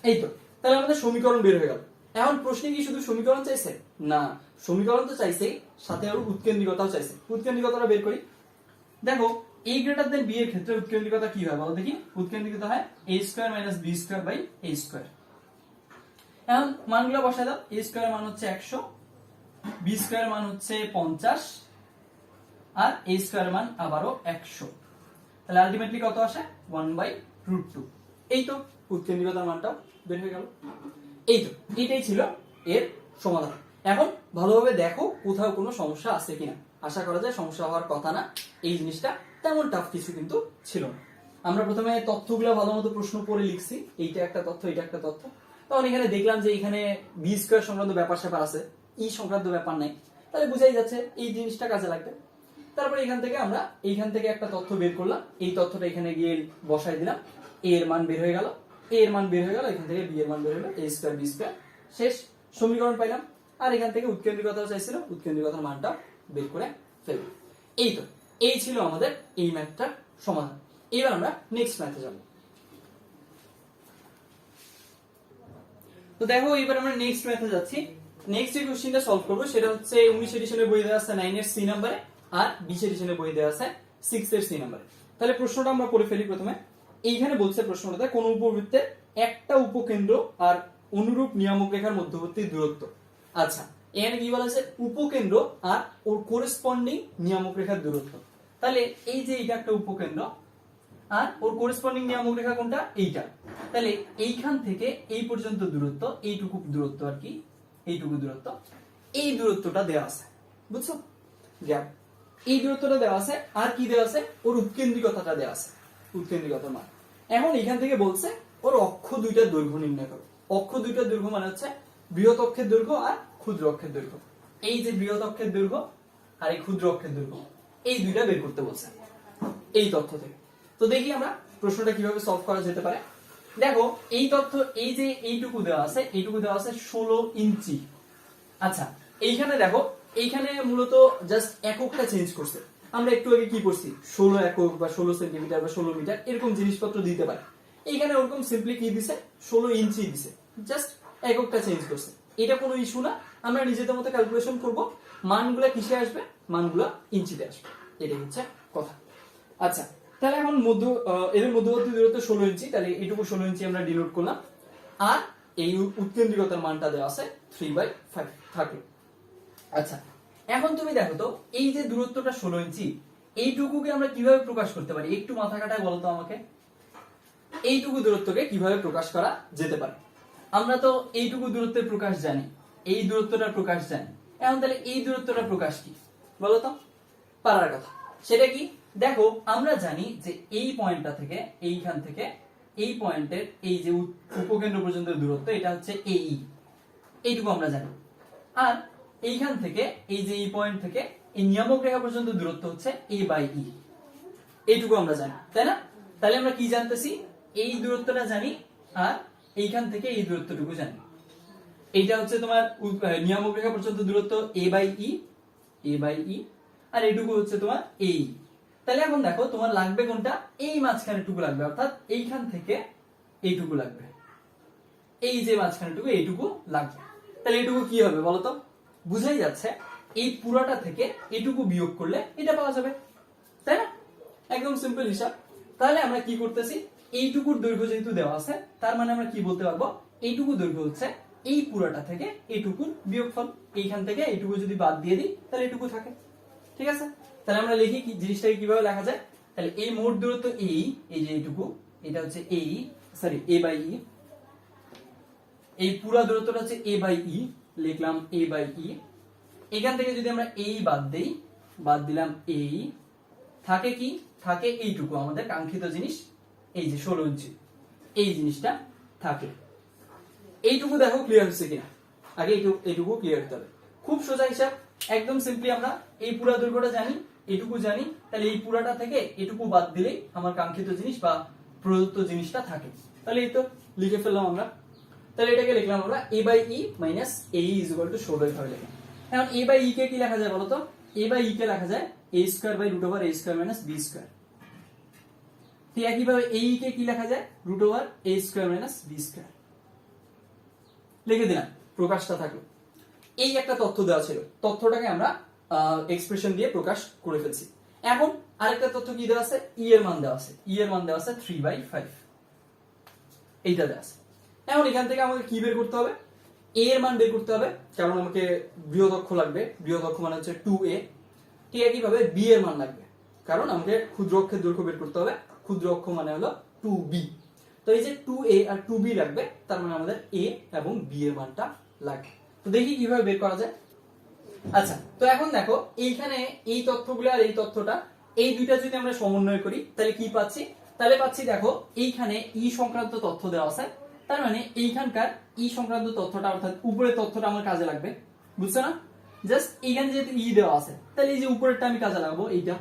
এই তো, তাহলে আমাদের সমীকরণ বের হয়ে গেল। এখন প্রশ্নে কি শুধু সমীকরণ চাইছে? না, সমীকরণ তো চাইছেই, সাথে আরো উৎকেন্দ্রিকতাও চাইছে। উৎকেন্দ্রিকতাটা বের করি। দেখো a > b এর ক্ষেত্রে উৎকেন্দ্রিকতা কি হয় বলো দেখি? উৎকেন্দ্রিকতা হয় a² - b² / a²। এখন মানগুলো বসাই দাও। a² এর মান হচ্ছে 100, b² এর মান হচ্ছে 50, আর a² এর মান আবারও 100। তাহলে আলটিমেটলি কত আসে? 1/√2। এই তো উৎকেন্দ্রিকতার মানটাও বের হয়ে গেল। এই তো, এটাই ছিল এর সমাধান। এখন ভালোভাবে দেখো কোথাও কোনো সমস্যা আছে কিনা। আশা করা যায় সমস্যা হওয়ার কথা না। এই জিনিসটা তেমন টাফ কিছু কিন্তু ছিল না। আমরা প্রথমে তথ্যগুলো ভালোমতো প্রশ্ন পড়ে লিখছি, এইটা একটা তথ্য, এটা একটা তথ্য। তখন এখানে দেখলাম যে এখানে b² সংক্রান্ত ব্যাপার স্যাপার আছে, ই সংক্রান্ত ব্যাপার নাই, তাহলে বুঝাই যাচ্ছে এই জিনিসটা কাজে লাগবে। তারপরে এখান থেকে আমরা এইখান থেকে একটা তথ্য বের করলাম, এই তথ্যটা এখানে গিয়ে বসাই দিলাম, a এর মান বের হয়ে গেল, a এর মান বের হয়ে গেল, এখান থেকে b এর মান বের হলো, a² b²। শেষ, সমীকরণ পাইলাম। আর এখান থেকে উৎকেন্দ্রিকতাও চাইছিল, উৎকেন্দ্রিকতার মানটা বের করে ফেলব। এই তো, এই ছিল আমাদের এই ম্যাথটার সমাধান। এবার আমরা নেক্সট ম্যাথে যাব। তো দেখো এবার আমরা নেক্সট ম্যাথে যাচ্ছি। নেক্সট যে কোশ্চেনটা সলভ করব সেটা হচ্ছে 19 এডিশনের বই দেওয়া আছে 9 এর সি নম্বরে, আর 20 এডিশনের বই দেওয়া আছে 6 এর সি নম্বরে। তাহলে প্রশ্নটা আমরা পড়ে ফেলি প্রথমে। এইখানে বলছে প্রশ্নটাতে কোন উপবৃত্তের একটা উপকেন্দ্র আর অনুরূপ নিয়ামক রেখার মধ্যবর্তী দূরত্ব। আচ্ছা, এখানে কি বলা আছে উপকেন্দ্র আর ওর করেসপন্ডিং নিয়ামক রেখার দূরত্ব। তাহলে এই যে এইটা একটা উপকেন্দ্র আর ওর করেসপন্ডিং নিয়ামক রেখা কোনটা এইটা, তাহলে এইখান থেকে এই পর্যন্ত দূরত্ব, এইটুকু দূরত্ব আর কি, এইটুকু দূরত্ব, এই দূরত্বটা দেওয়া আছে, বুঝছো? গ্যাপ, এই দূরত্বটা দেওয়া আছে। আর কি দেওয়া আছে? ওর উৎকেন্দ্রিকতাটা দেওয়া আছে, উৎকেন্দ্রিকতার মান। এখন এখান থেকে বলছে ওর অক্ষ দুইটার দৈর্ঘ্য নির্ণয় করো। অক্ষ দুইটার দৈর্ঘ্য মানে হচ্ছে বৃহৎ অক্ষের দৈর্ঘ্য আর ক্ষুদ্র অক্ষের দৈর্ঘ্য। এই যে বৃহৎ অক্ষের দৈর্ঘ্য আর এই ক্ষুদ্র অক্ষের দৈর্ঘ্য, এই দুইটা বের করতে বলছে এই তথ্য থেকে। তো দেখি আমরা প্রশ্নটা কিভাবে সলভ করা যেতে পারে। দেখো এই তথ্য, এই যে এইটুকু দেওয়া আছে, এইটুকু দেওয়া আছে 16 ইঞ্চি। আচ্ছা এইখানে দেখো, এইখানে মূলত জাস্ট এককটা চেঞ্জ করছে। আমরা একটু আগে কি করছি, 16 একক বা 16 সেন্টিমিটার বা 16 মিটার এরকম জিনিসপত্র দিতে পারে। এইখানে ওরকম সিম্পলি কি দিছে, 16 ইঞ্চি দিছে, জাস্ট এককটা চেঞ্জ করছে। এটা কোনো ইস্যু না, আমরা নিজেদের মতো ক্যালকুলেশন করব। মানগুলা কিসে আসবে? মানগুলা ইঞ্চিতে আসবে, এটাই হচ্ছে কথা। আচ্ছা তাহলে এখন এদের মধ্যবর্তী দূরত্ব 16 ইঞ্চি, তাহলে এইটুকু 16 ইঞ্চি আমরা ডিনোট করলাম। আর এই উৎকেন্দ্রিকতার মানটা দেওয়া আছে 3/5 থাকলো। আচ্ছা এখন তুমি দেখো তো, এই যে দূরত্বটা 16 ইঞ্চি, এইটুকুকে আমরা কিভাবে প্রকাশ করতে পারি? একটু মাথা কাটায় বলো তো আমাকে, এইটুকু দূরত্বকে কিভাবে প্রকাশ করা যেতে পারে? আমরা তো এইটুকু দূরত্বের প্রকাশ জানি, এই দূরত্বটার প্রকাশ জানি। এখন তাহলে এই দূরত্বটার প্রকাশ কি বলো তো? পারার কথা। সেটা কি? দেখো আমরা জানি যে এই পয়েন্টটা থেকে, এইখান থেকে এই পয়েন্টের এই যে উপকেন্দ্র পর্যন্ত দূরত্ব, এটা হচ্ছে এই, এইটুকু আমরা জানি। আর এইখান থেকে এই যে এই পয়েন্ট থেকে এই নিয়ামক রেখা পর্যন্ত দূরত্ব হচ্ছে a/e, এইটুকু আমরা জানি, তাই না? তাহলে আমরা কি জানতেছি? এই দূরত্বটা জানি আর এইখান থেকে এই দূরত্বটুকু জানি। এইটা হচ্ছে তোমার নিয়ামক রেখা পর্যন্ত দূরত্ব a/e, আর এইটুকু হচ্ছে তোমার এই। তাহলে এখন দেখো তোমার লাগবে কোনটা? এই মাঝখানেটুকু লাগবে, অর্থাৎ এইখান থেকে এইটুকু লাগবে, এই যে মাঝখানেটুকু এইটুকু লাগবে। তাহলে এইটুকু কি হবে বলতো? বুঝাই যাচ্ছে এই পুরাটা থেকে এইটুকু বিয়োগ করলে এটা পাওয়া যাবে, তাই না? একদম সিম্পল হিসাব। তাহলে আমরা কি করতেছি, এইটুকুর দৈর্ঘ্য যেহেতু দেওয়া আছে, তার মানে আমরা কি বলতে পারবো, এইটুকু দৈর্ঘ্য হচ্ছে এই পুরাটা থেকে এইটুকুর বিয়োগফল। এইখান থেকে এইটুকু যদি বাদ দিয়ে দিই তাহলে এইটুকু থাকে, ঠিক আছে? তাহলে আমরা লিখি কি জিনিসটাকে কিভাবে লেখা যায়? তাহলে এই মোট দূরত্ব এই যে এইটুকু, এটা হচ্ছে a/e, এই পুরা দূরত্বটা হচ্ছে a/e, লিখলাম a/e। এখান থেকে যদি আমরা এই বাদ দেই, বাদ দিলাম এই, থাকে কি? থাকে এইটুকু আমাদের কাঙ্ক্ষিত জিনিস, এই যে 16 ইঞ্চি, এই জিনিসটা থাকে। এইটুকু দেখো ক্লিয়ার হচ্ছে কিনা, আগে এইটুকু ক্লিয়ার হতে হবে। খুব সোজা হিসাব, একদম সিম্পলি আমরা এই পুরা দৈর্ঘ্যটা জানি, এইটুকু জানি, তাহলে এই পুরাটা থেকে এটুকু বাদ দিলেই আমার কাঙ্ক্ষিত জিনিস বা প্রদত্ত জিনিসটা থাকে। তাহলে এই তো লিখে ফেললাম আমরা। তাহলে এটাকে লিখলাম আমরা a/e minus a is equal two 16 ভাবে লিখলাম। এখন a/e কে কি লেখা যায় বলো তো? a/e কে লেখা যায় a square by root over a square minus b square. ঠিক একইভাবে a কে কি লেখা যায়? Root over a square minus b square. লিখে দিলাম, প্রকাশটা থাকলো। এই একটা তথ্য দেওয়া ছিল, তথ্যটাকে আমরা এক্সপ্রেশন দিয়ে প্রকাশ করে ফেলছি। এখন আরেকটা তথ্য কি দেওয়া আছে? e এর মান দেওয়া আছে, e এর মান দেওয়া আছে 3/5, এইটা দেওয়া আছে। এখন এখান থেকে আমাকে কি বের করতে হবে? a এর মান বের করতে হবে, কারণ আমাকে বৃহৎ অক্ষ লাগবে, বৃহৎ অক্ষ মানে হচ্ছে 2a। ঠিক একইভাবে b এর মান লাগবে, কারণ আমাকে ক্ষুদ্র অক্ষের দৈর্ঘ্য বের করতে হবে, ক্ষুদ্র অক্ষ মানে হলো 2b। তো এই যে 2a আর 2b লাগবে, তার মানে আমাদের a এবং b এর মানটা লাগবে। তো দেখি কিভাবে বের করা যায়। আচ্ছা তো এখন দেখো এইখানে এই তথ্যগুলো আর এই তথ্যটা, এই দুইটা যদি আমরা সমন্বয় করি তাহলে কি পাচ্ছি? তাহলে পাচ্ছি দেখো এইখানে ই সংক্রান্ত তথ্য দেওয়া আছে, তার মানে এইখানকার ই সংক্রান্ত তথ্যটা অর্থাৎ উপরের তথ্যটা আমার কাজে লাগবে, বুঝছো না? জাস্ট এইখানে যেহেতু ই দেওয়া আছে, তাহলে এই যে উপরেরটা আমি কাজে লাগাবো, এইটা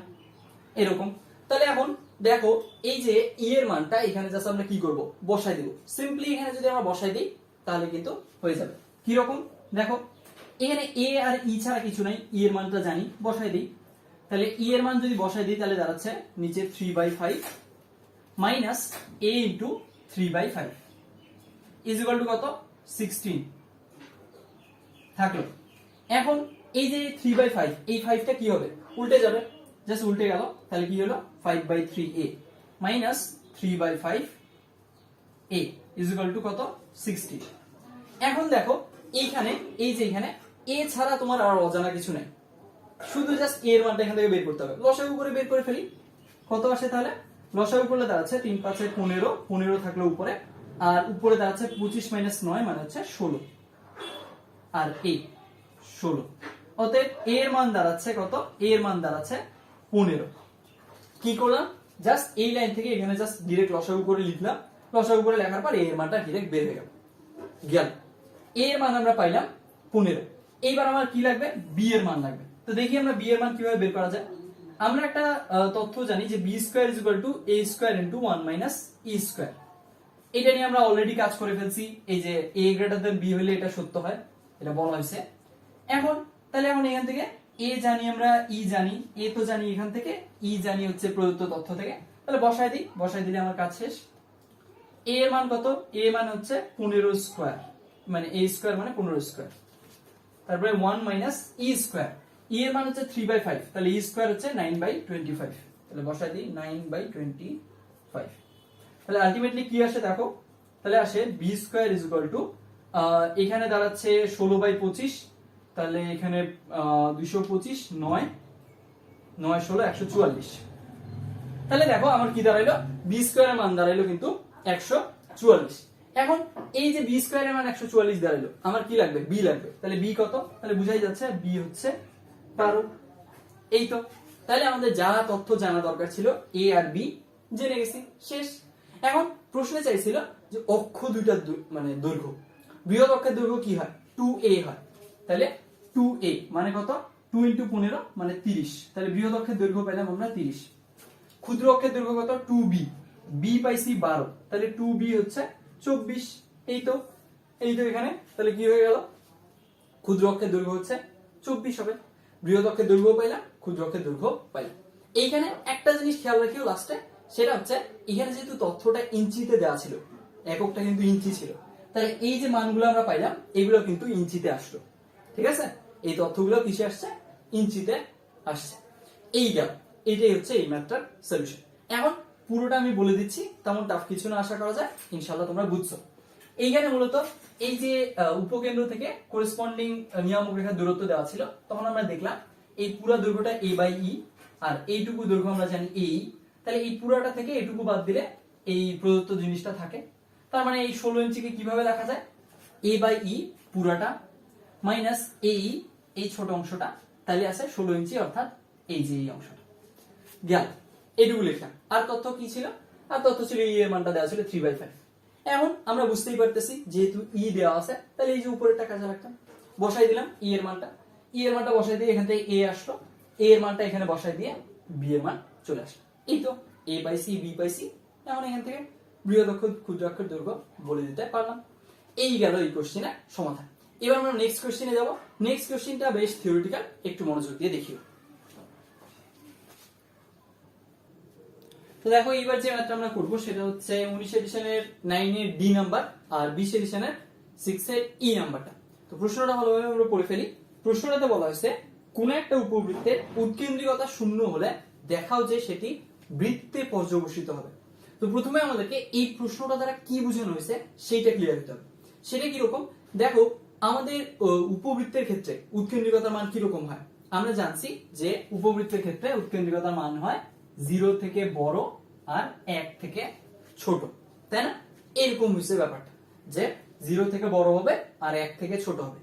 এরকম। তাহলে এখন দেখো এই যে ই এর মানটা এখানে জাস্ট আমরা কি করব? বসাই দেব। সিম্পলি এখানে যদি আমরা বসাই দিই তাহলে কিন্তু হয়ে যাবে। কি রকম দেখো, এখানে এ আর ই ছাড়া কিছু নাই, ই এর মানটা জানি, বসাই দিই। তাহলে ই এর মান যদি বসাই দিই তাহলে দাঁড়াচ্ছে নিচে 3/5 minus a into 3/5 is equal two কত? 16 থাকলো। এখন এই যে 3/5, এই 5টা কি হবে? উল্টে যাবে, জাস্ট উল্টে গেল। তাহলে কি হলো? 5/3a minus 3/5a is equal two কত? 60। এখন দেখো এইখানে এই যে এখানে এ ছাড়া তোমার আর অজানা কিছু নাই, শুধু জাস্ট এর মানটা এখান থেকে বের করতে হবে। লসাগু করে বের করে ফেলি, কত আসে তাহলে? লসাগু করলে দাঁড়াচ্ছে 3 5 15, 15 থাকলো উপরে, আর উপরে দাঁড়াচ্ছে 25 - 9 মানে হচ্ছে 16, আর এই 16। অতএব এর মান দাঁড়াচ্ছে কত? এর মান দাঁড়াচ্ছে 15। কি করলাম? জাস্ট এই লাইন থেকে এখানে জাস্ট ডাইরেক্ট লসাগু করে লিখলাম, লসাগু করে লেখার পর এর মানটা ডাইরেক্ট বের হয়ে গেল। এর মান আমরা পাইলাম 15। এইবার আমার কি লাগবে? বি এর মান লাগবে। তো দেখি আমরা বি এর মান কিভাবে বের করা যায়। আমরা একটা তথ্য জানি যে b square is equal to a square into 1 minus e square. এটা নিয়ে আমরা অলরেডি কাজ করে ফেলছি, এই যে এ গ্রেটার দ্যান বি হলে এটা সত্য হয়, এটা বলা হয়েছে। এখন তাহলে এখন এখান থেকে এ জানি আমরা, ই জানি, এ তো জানি এখান থেকে, ই জানি হচ্ছে প্রদত্ত তথ্য থেকে। তাহলে বসায় দিই, বসায় দিলে আমার কাজ শেষ। এ এর মান কত? এ মান হচ্ছে 15 স্কয়ার, মানে এ স্কয়ার মানে 15 স্কয়ার। তারপরে 1 মাইনাস ই স্কয়ার, ই এর মান হচ্ছে 3/5, তাহলে ই স্কয়ার হচ্ছে 9/25। তাহলে বসায় দিই 9/25। তাহলে আলটিমেটলি কি আসে দেখো, তাহলে আসে b square is equal to, এখানে দাঁড়াচ্ছে 16/25, তাহলে এখানে 225, 9 9 16 144। তাহলে দেখো আমার কি দাঁড়াইলো, বি স্কয়ারের মান দাঁড়াইলো কিন্তু 144। এখন এই যে বি স্কয়ারের মান 144 দাঁড়াইলো, আমার কি লাগবে? বি লাগবে। তাহলে বি কত? তাহলে বুঝাই যাচ্ছে বি হচ্ছে 12। এই তো, তাহলে আমাদের যা তথ্য জানা দরকার ছিল এ আর বি জেনে গেছি, শেষ। এখন প্রশ্নে চাইছিল যে অক্ষ দুইটার মানে দৈর্ঘ্য, বৃহৎ অক্ষের দৈর্ঘ্য কি হয়? 2a হয়। তাহলে 2a মানে কত? 2 × 15 মানে 30। তাহলে বৃহৎ অক্ষের দৈর্ঘ্য পেলাম আমরা 30। ক্ষুদ্র অক্ষের দৈর্ঘ্য কত? 2b, b পাইছি 12, তাহলে 2b হচ্ছে 24। এই তো, এই তো এখানে তাহলে কি হয়ে গেল? ক্ষুদ্র অক্ষের দৈর্ঘ্য হচ্ছে 24 হবে। বৃহৎ অক্ষের দৈর্ঘ্য পাইলাম, ক্ষুদ্র অক্ষের দৈর্ঘ্য পাইলাম। এইখানে একটা জিনিস খেয়াল রাখিও লাস্টে, সেটা হচ্ছে এখানে যেহেতু তথ্যটা ইঞ্চিতে দেওয়া ছিল, এককটা কিন্তু ইঞ্চি ছিল, তাহলে এই যে মানগুলো আমরা পাইলাম এগুলো কিন্তু ইঞ্চিতে আসলো। ঠিক আছে, এই তথ্যগুলো কিসে আসছে? ইঞ্চিতে আসছে। এই গেল, এইটাই হচ্ছে এই ম্যাথটার সলিউশন। এখন পুরোটা আমি বলে দিচ্ছি, তেমন টাফ কিছু না আশা করা যায়, ইনশাআল্লাহ তোমরা বুঝছো। এইখানে মূলত এই যে উপকেন্দ্র থেকে করেসপন্ডিং নিয়ামক রেখার দূরত্ব দেওয়া ছিল, তখন আমরা দেখলাম এই পুরো দৈর্ঘ্যটা a/e, আর এইটুকু দৈর্ঘ্য আমরা জানি a। তাহলে এই পুরোটা থেকে এইটুকু বাদ দিলে এই প্রদত্ত জিনিসটা থাকে। তার মানে এই 16 ইঞ্চিকে কিভাবে লেখা যায়? a/e পুরাটা মাইনাস ae এই ছোট অংশটা, তাহলে আছে 16 ইঞ্চি, অর্থাৎ এই যে এই অংশটা গেল। এইটুকু লিখলাম। আর তথ্য কি ছিল? আর তথ্য ছিল ই এর মানটা দেওয়া ছিল 3/5। এখন আমরা বুঝতেই পারতেছি যেহেতু ই দেওয়া আছে, তাহলে এই যে উপরেরটা কাজে রাখতাম, বসাই দিলাম ই এর মানটা। ই এর মানটা বসাই দিয়ে এখান থেকে এ আসলো, এ এর মানটা এখানে বসাই দিয়ে বি এর মান চলে আসলো। এই তো এ পাইছি, বি পাইছি। এখন এখান থেকে বৃহৎ অক্ষর ক্ষুদ্র অক্ষর দৈর্ঘ্য বলে দিতে পারলাম। এই গেল এই কোশ্চেনের সমাধান। এবার আমরা নেক্সট কোশ্চেনে যাব। নেক্সট কোশ্চেনটা বেশ থিওরিটিক্যাল, একটু মনোযোগ দিয়ে দেখিও। তো দেখো এবার যে ম্যাথটা আমরা করব সেটা হচ্ছে 19 এডিশনের 9 এর ডি নাম্বার আর 20 এডিশনের 6 এর ই নাম্বারটা। তো প্রশ্নটা ভালোভাবে আমরা পড়ে ফেলি। প্রশ্নটাতে বলা হয়েছে কোন একটা উপবৃত্তের উৎকেন্দ্রিকতা শূন্য হলে দেখাও যে সেটি বৃত্তে পর্যবসিত হবে। তো প্রথমে আমাদেরকে এই প্রশ্নটা দ্বারা কি বোঝানো হয়েছে সেইটা ক্লিয়ার হতে হবে। সেটা কি রকম? দেখো আমাদের উপবৃত্তের ক্ষেত্রে উৎকেন্দ্রিকতার মান কি রকম হয়? আমরা জানছি যে উপবৃত্তের ক্ষেত্রে উৎকেন্দ্রিকতার মান হয় 0 থেকে বড় আর 1 থেকে ছোট, তাই না? এরকম হচ্ছে ব্যাপারটা, যে 0 থেকে বড় হবে আর 1 থেকে ছোট হবে।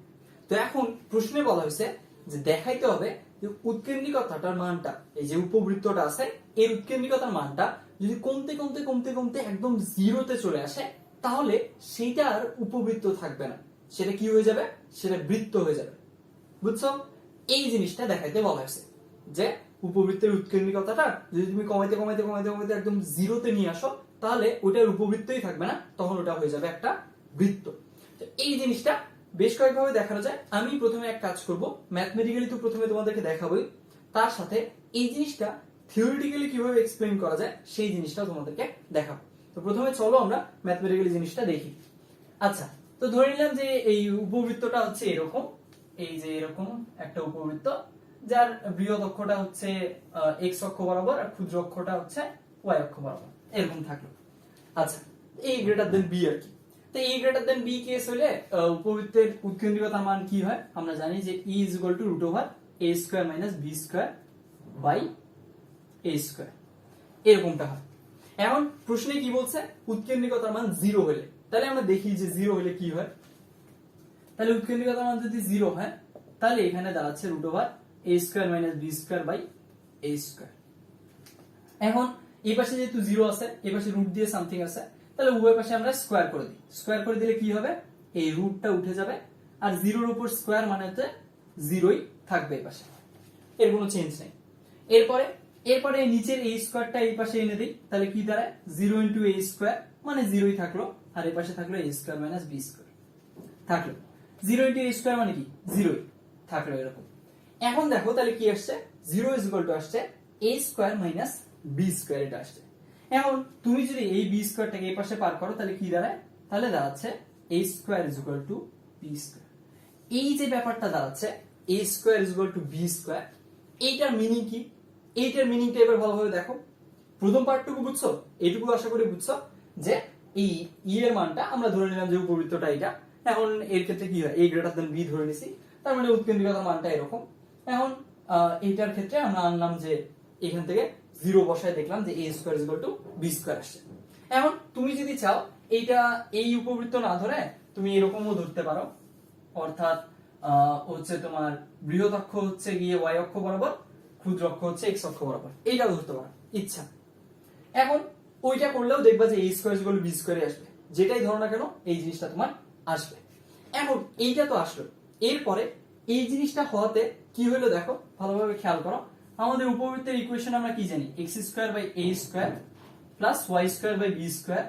তো এখন প্রশ্নে বলা হয়েছে যে দেখাইতে হবে যে উৎকেন্দ্রিকতাটার মানটা, এই যে উপবৃত্তটা আছে এর উৎকেন্দ্রিকতার মানটা যদি কমতে কমতে কমতে কমতে একদম 0-তে চলে আসে, তাহলে সেটা আর উপবৃত্ত থাকবে না, সেটা কি হয়ে যাবে? সেটা বৃত্ত হয়ে যাবে। বুঝছো? এই জিনিসটা দেখাইতে বলা হয়েছে যে উপবৃত্তের উৎকেন্দ্রিকতাটা যদি তুমি কমাইতে কমাইতে কমাইতে কমাইতে একদম 0-তে নিয়ে আসো, তাহলে ওটার উপবৃত্তই থাকবে না, তখন ওটা হয়ে যাবে একটা বৃত্ত। তো এই জিনিসটা বেশ কয়েকভাবে দেখানো যায়। আমি প্রথমে এক কাজ করব, ম্যাথমেটিক্যালি তো প্রথমে তোমাদেরকে দেখাবোই, তার সাথে এই জিনিসটা থিওরিটিক্যালি কিভাবে এক্সপ্লেইন করা যায় সেই জিনিসটা তোমাদেরকে দেখাবো। তো প্রথমে চলো আমরা ম্যাথমেটিক্যালি জিনিসটা দেখি। আচ্ছা, তো ধরে নিলাম যে এই উপবৃত্তটা হচ্ছে এরকম, এই যে এরকম একটা উপবৃত্ত, যার বৃহৎ অক্ষটা হচ্ছে এক্স অক্ষ বরাবর আর ক্ষুদ্র অক্ষটা হচ্ছে ওয়াই অক্ষ বরাবর, এরকম থাকলো। আচ্ছা, এই গ্রেটার দেন বি আর কি। তো a greater than b case হলে উপবৃত্তের উৎকেন্দ্রিকতার মান কি হয়? আমরা জানি যে e is equal to root over a square minus b square by a square, এরকমটা হয়। এখন প্রশ্নে কি বলছে? উৎকেন্দ্রিকতার মান 0 হলে। তাহলে আমরা দেখি যে 0 হলে কি হয়। তাহলে উৎকেন্দ্রিকতার মান যদি 0 হয় তাহলে এখানে দাঁড়াচ্ছে root over a square minus b square by a square. এখন এই পাশে যেহেতু 0 আছে, এই পাশে রুট দিয়ে সামথিং আছে, তাহলে উভয় পাশে আমরা স্কয়ার করে দিই। স্কয়ার করে দিলে কি হবে? এই রুটটা উঠে যাবে, আর 0 এর উপর স্কয়ার মানে হচ্ছে 0ই থাকবে এই পাশে, এর কোনো চেঞ্জ নেই। এরপরে নিচের a স্কয়ারটা এই পাশে এনে দিই, তাহলে কি দাঁড়ায়? 0 ইনটু a স্কয়ার মানে 0ই থাকলো, আর এই পাশে থাকলো a square minus b square থাকলো। 0 ইনটু a স্কয়ার মানে কি? 0ই থাকলো, এরকম। এখন দেখো তাহলে কি আসছে? 0 ইজ ইকুয়াল টু আসছে a square minus b square, এটা আসছে। এখন তুমি যদি এই b স্কয়ারটাকে এই পাশে পার করো তাহলে কি দাঁড়ায়? তাহলে দাঁড়াচ্ছে a square is equal two b square. এই যে ব্যাপারটা দাঁড়াচ্ছে a square is equal two b square, এইটার মিনিং কি? এইটার মিনিংটা এবার ভালোভাবে দেখো। প্রথম পার্টটুকু বুঝছো? এইটুকু আশা করি বুঝছো যে এই ই এর মানটা আমরা ধরে নিলাম যে উপবৃত্তটা এটা। এখন এর ক্ষেত্রে কি হয়? a গ্রেটার দেন b ধরে নিছি, তার মানে উৎকেন্দ্রিকতার মানটা এরকম। এখন এইটার ক্ষেত্রে আমরা আনলাম যে এখান থেকে 0 বসায় দেখলাম যে a square is equal two b square আসছে। এখন তুমি যদি চাও এইটা এই উপবৃত্ত না ধরে তুমি এরকমও ধরতে পারো, অর্থাৎ হচ্ছে তোমার বৃহৎ অক্ষ হচ্ছে গিয়ে y অক্ষ বরাবর, ক্ষুদ্র অক্ষ হচ্ছে x অক্ষ বরাবর, এইটাও ধরতে পারো ইচ্ছা। এখন ওইটা করলেও দেখবা যে a square is equal two b স্কয়ারই আসবে, যেটাই ধরো না কেন এই জিনিসটা তোমার আসবে। এখন এইটা তো আসলো, এরপরে এই জিনিসটা হওয়াতে কি হলো দেখো, ভালোভাবে খেয়াল করো। আমাদের উপবৃত্তের ইকুয়েশন আমরা কি জানি? x square by a square plus y square by b square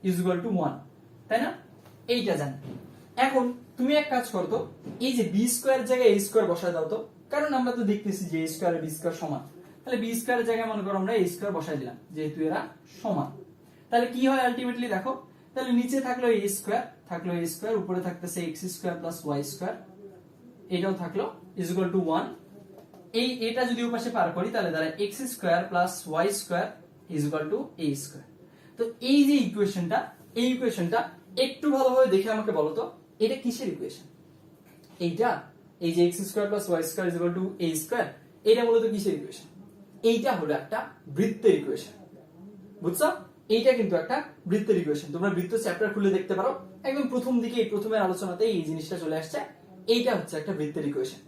is equal to 1, তাই না? এইটা জানি। এখন তুমি এক কাজ করো তো, এই যে b স্কয়ার জায়গায় a স্কয়ার বসায় দাও তো, কারণ আমরা তো দেখতেছি যে a স্কয়ার আর b স্কয়ার সমান। তাহলে b স্কয়ারের জায়গায় মনে করো আমরা a স্কয়ার বসায় দিলাম, যেহেতু এরা সমান। তাহলে কি হয় আলটিমেটলি দেখো, তাহলে নিচে থাকলো a স্কয়ার, থাকলো a স্কয়ার, উপরে থাকতেছে x square plus y square, এটাও থাকলো ইজ ইকুয়াল টু 1। এটা যদি ওপাশে পার করি তাহলে দাঁড়ায় x square plus y square is equal to a square. তো এই যে ইকুয়েশনটা, এই ইকুয়েশনটা একটু ভালোভাবে দেখে আমাকে বলো তো এটা কিসের ইকুয়েশন? এইটা, এই যে x square plus y square is equal to a square, এটা মূলত কিসের ইকুয়েশন? এইটা হলো একটা বৃত্তের ইকুয়েশন, বুঝছো? এইটা কিন্তু একটা বৃত্তের ইকুয়েশন। তোমরা বৃত্ত চ্যাপ্টার খুলে দেখতে পারো, একদম প্রথম দিকে এই প্রথমের আলোচনাতে এই জিনিসটা চলে আসছে। এইটা হচ্ছে একটা বৃত্তের ইকুয়েশন।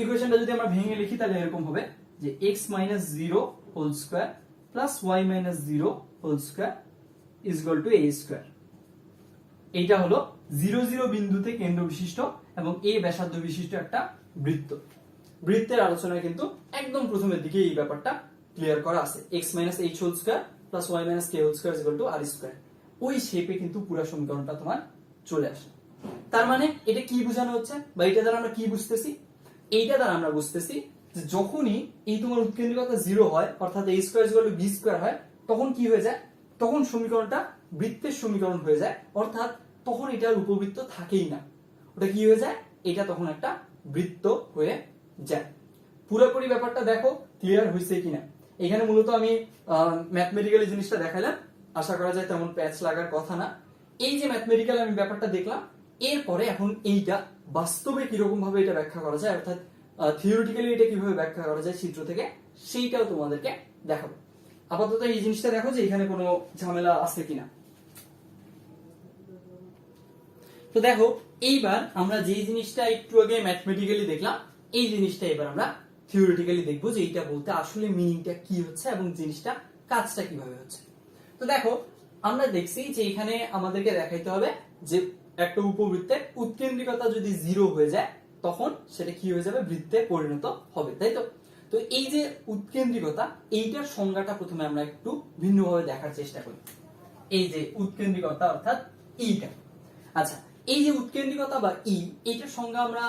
ইকুয়েশনটা যদি আমরা ভেঙে লিখি তাহলে এরকম হবে যে x minus 0 whole square plus y minus 0 whole square is equal to a square. এইটা হলো 0 0 বিন্দুতে কেন্দ্র বিশিষ্ট এবং a ব্যাসার্ধ বিশিষ্ট একটা বৃত্ত। বৃত্তের আলোচনায় কিন্তু একদম প্রথমের দিকে এই ব্যাপারটা ক্লিয়ার করা আছে, x minus h whole square plus y minus k whole square is equal to r square. ওই শেপে কিন্তু পুরো সমীকরণটা তোমার চলে আসে। তার মানে এটা কি বোঝানো হচ্ছে, বা এটা দ্বারা আমরা কি বুঝতেছি? এইটা দ্বারা আমরা বুঝতেছি যে যখনই এই তোমার উৎকেন্দ্রিকতা 0 হয়, অর্থাৎ a square is equal two b square হয়, তখন কি হয়ে যায়? তখন সমীকরণটা বৃত্তের সমীকরণ হয়ে যায়, অর্থাৎ তখন এটার উপবৃত্ত থাকেই না। ওটা কি হয়ে যায়? এটা তখন একটা বৃত্ত হয়ে যায়। পুরোপুরি ব্যাপারটা দেখো ক্লিয়ার হয়েছে কিনা। এখানে মূলত আমি ম্যাথমেটিক্যালি জিনিসটা দেখালাম, আশা করা যায় তেমন প্যাচ লাগার কথা না। এই যে ম্যাথমেটিক্যাল আমি ব্যাপারটা দেখলাম, এরপরে এখন এইটা বাস্তবে কিরকম ভাবে এটা ব্যাখ্যা করা যায়, অর্থাৎ থিওরিটিক্যালি এটা কিভাবে ব্যাখ্যা করা যায় চিত্র থেকে, সেইটাও তোমাদেরকে দেখাবো। আপাতত এই জিনিসটা দেখো যে এখানে কোনো ঝামেলা আছে কিনা। তো দেখো এইবার আমরা যে জিনিসটা একটু আগে ম্যাথমেটিক্যালি দেখলাম, এই জিনিসটা এবার আমরা থিওরিটিক্যালি দেখবো যে এইটা বলতে আসলে মিনিংটা কি হচ্ছে এবং জিনিসটা কাজটা কিভাবে হচ্ছে। তো দেখো আমরা দেখছি যে এখানে আমাদেরকে দেখাইতে হবে যে একটা উপবৃত্তের উৎকেন্দ্রিকতা যদি 0 হয়ে যায় তখন সেটা কি হয়ে যাবে? বৃত্তে পরিণত হবে, তাই তো? তো এই যে উৎকেন্দ্রিকতা, এইটার সংজ্ঞাটা প্রথমে আমরা একটু ভিন্নভাবে দেখার চেষ্টা করি। এই যে উৎকেন্দ্রিকতা অর্থাৎ এইটা, আচ্ছা এই যে উৎকেন্দ্রিকতা বা এইটার সংজ্ঞা আমরা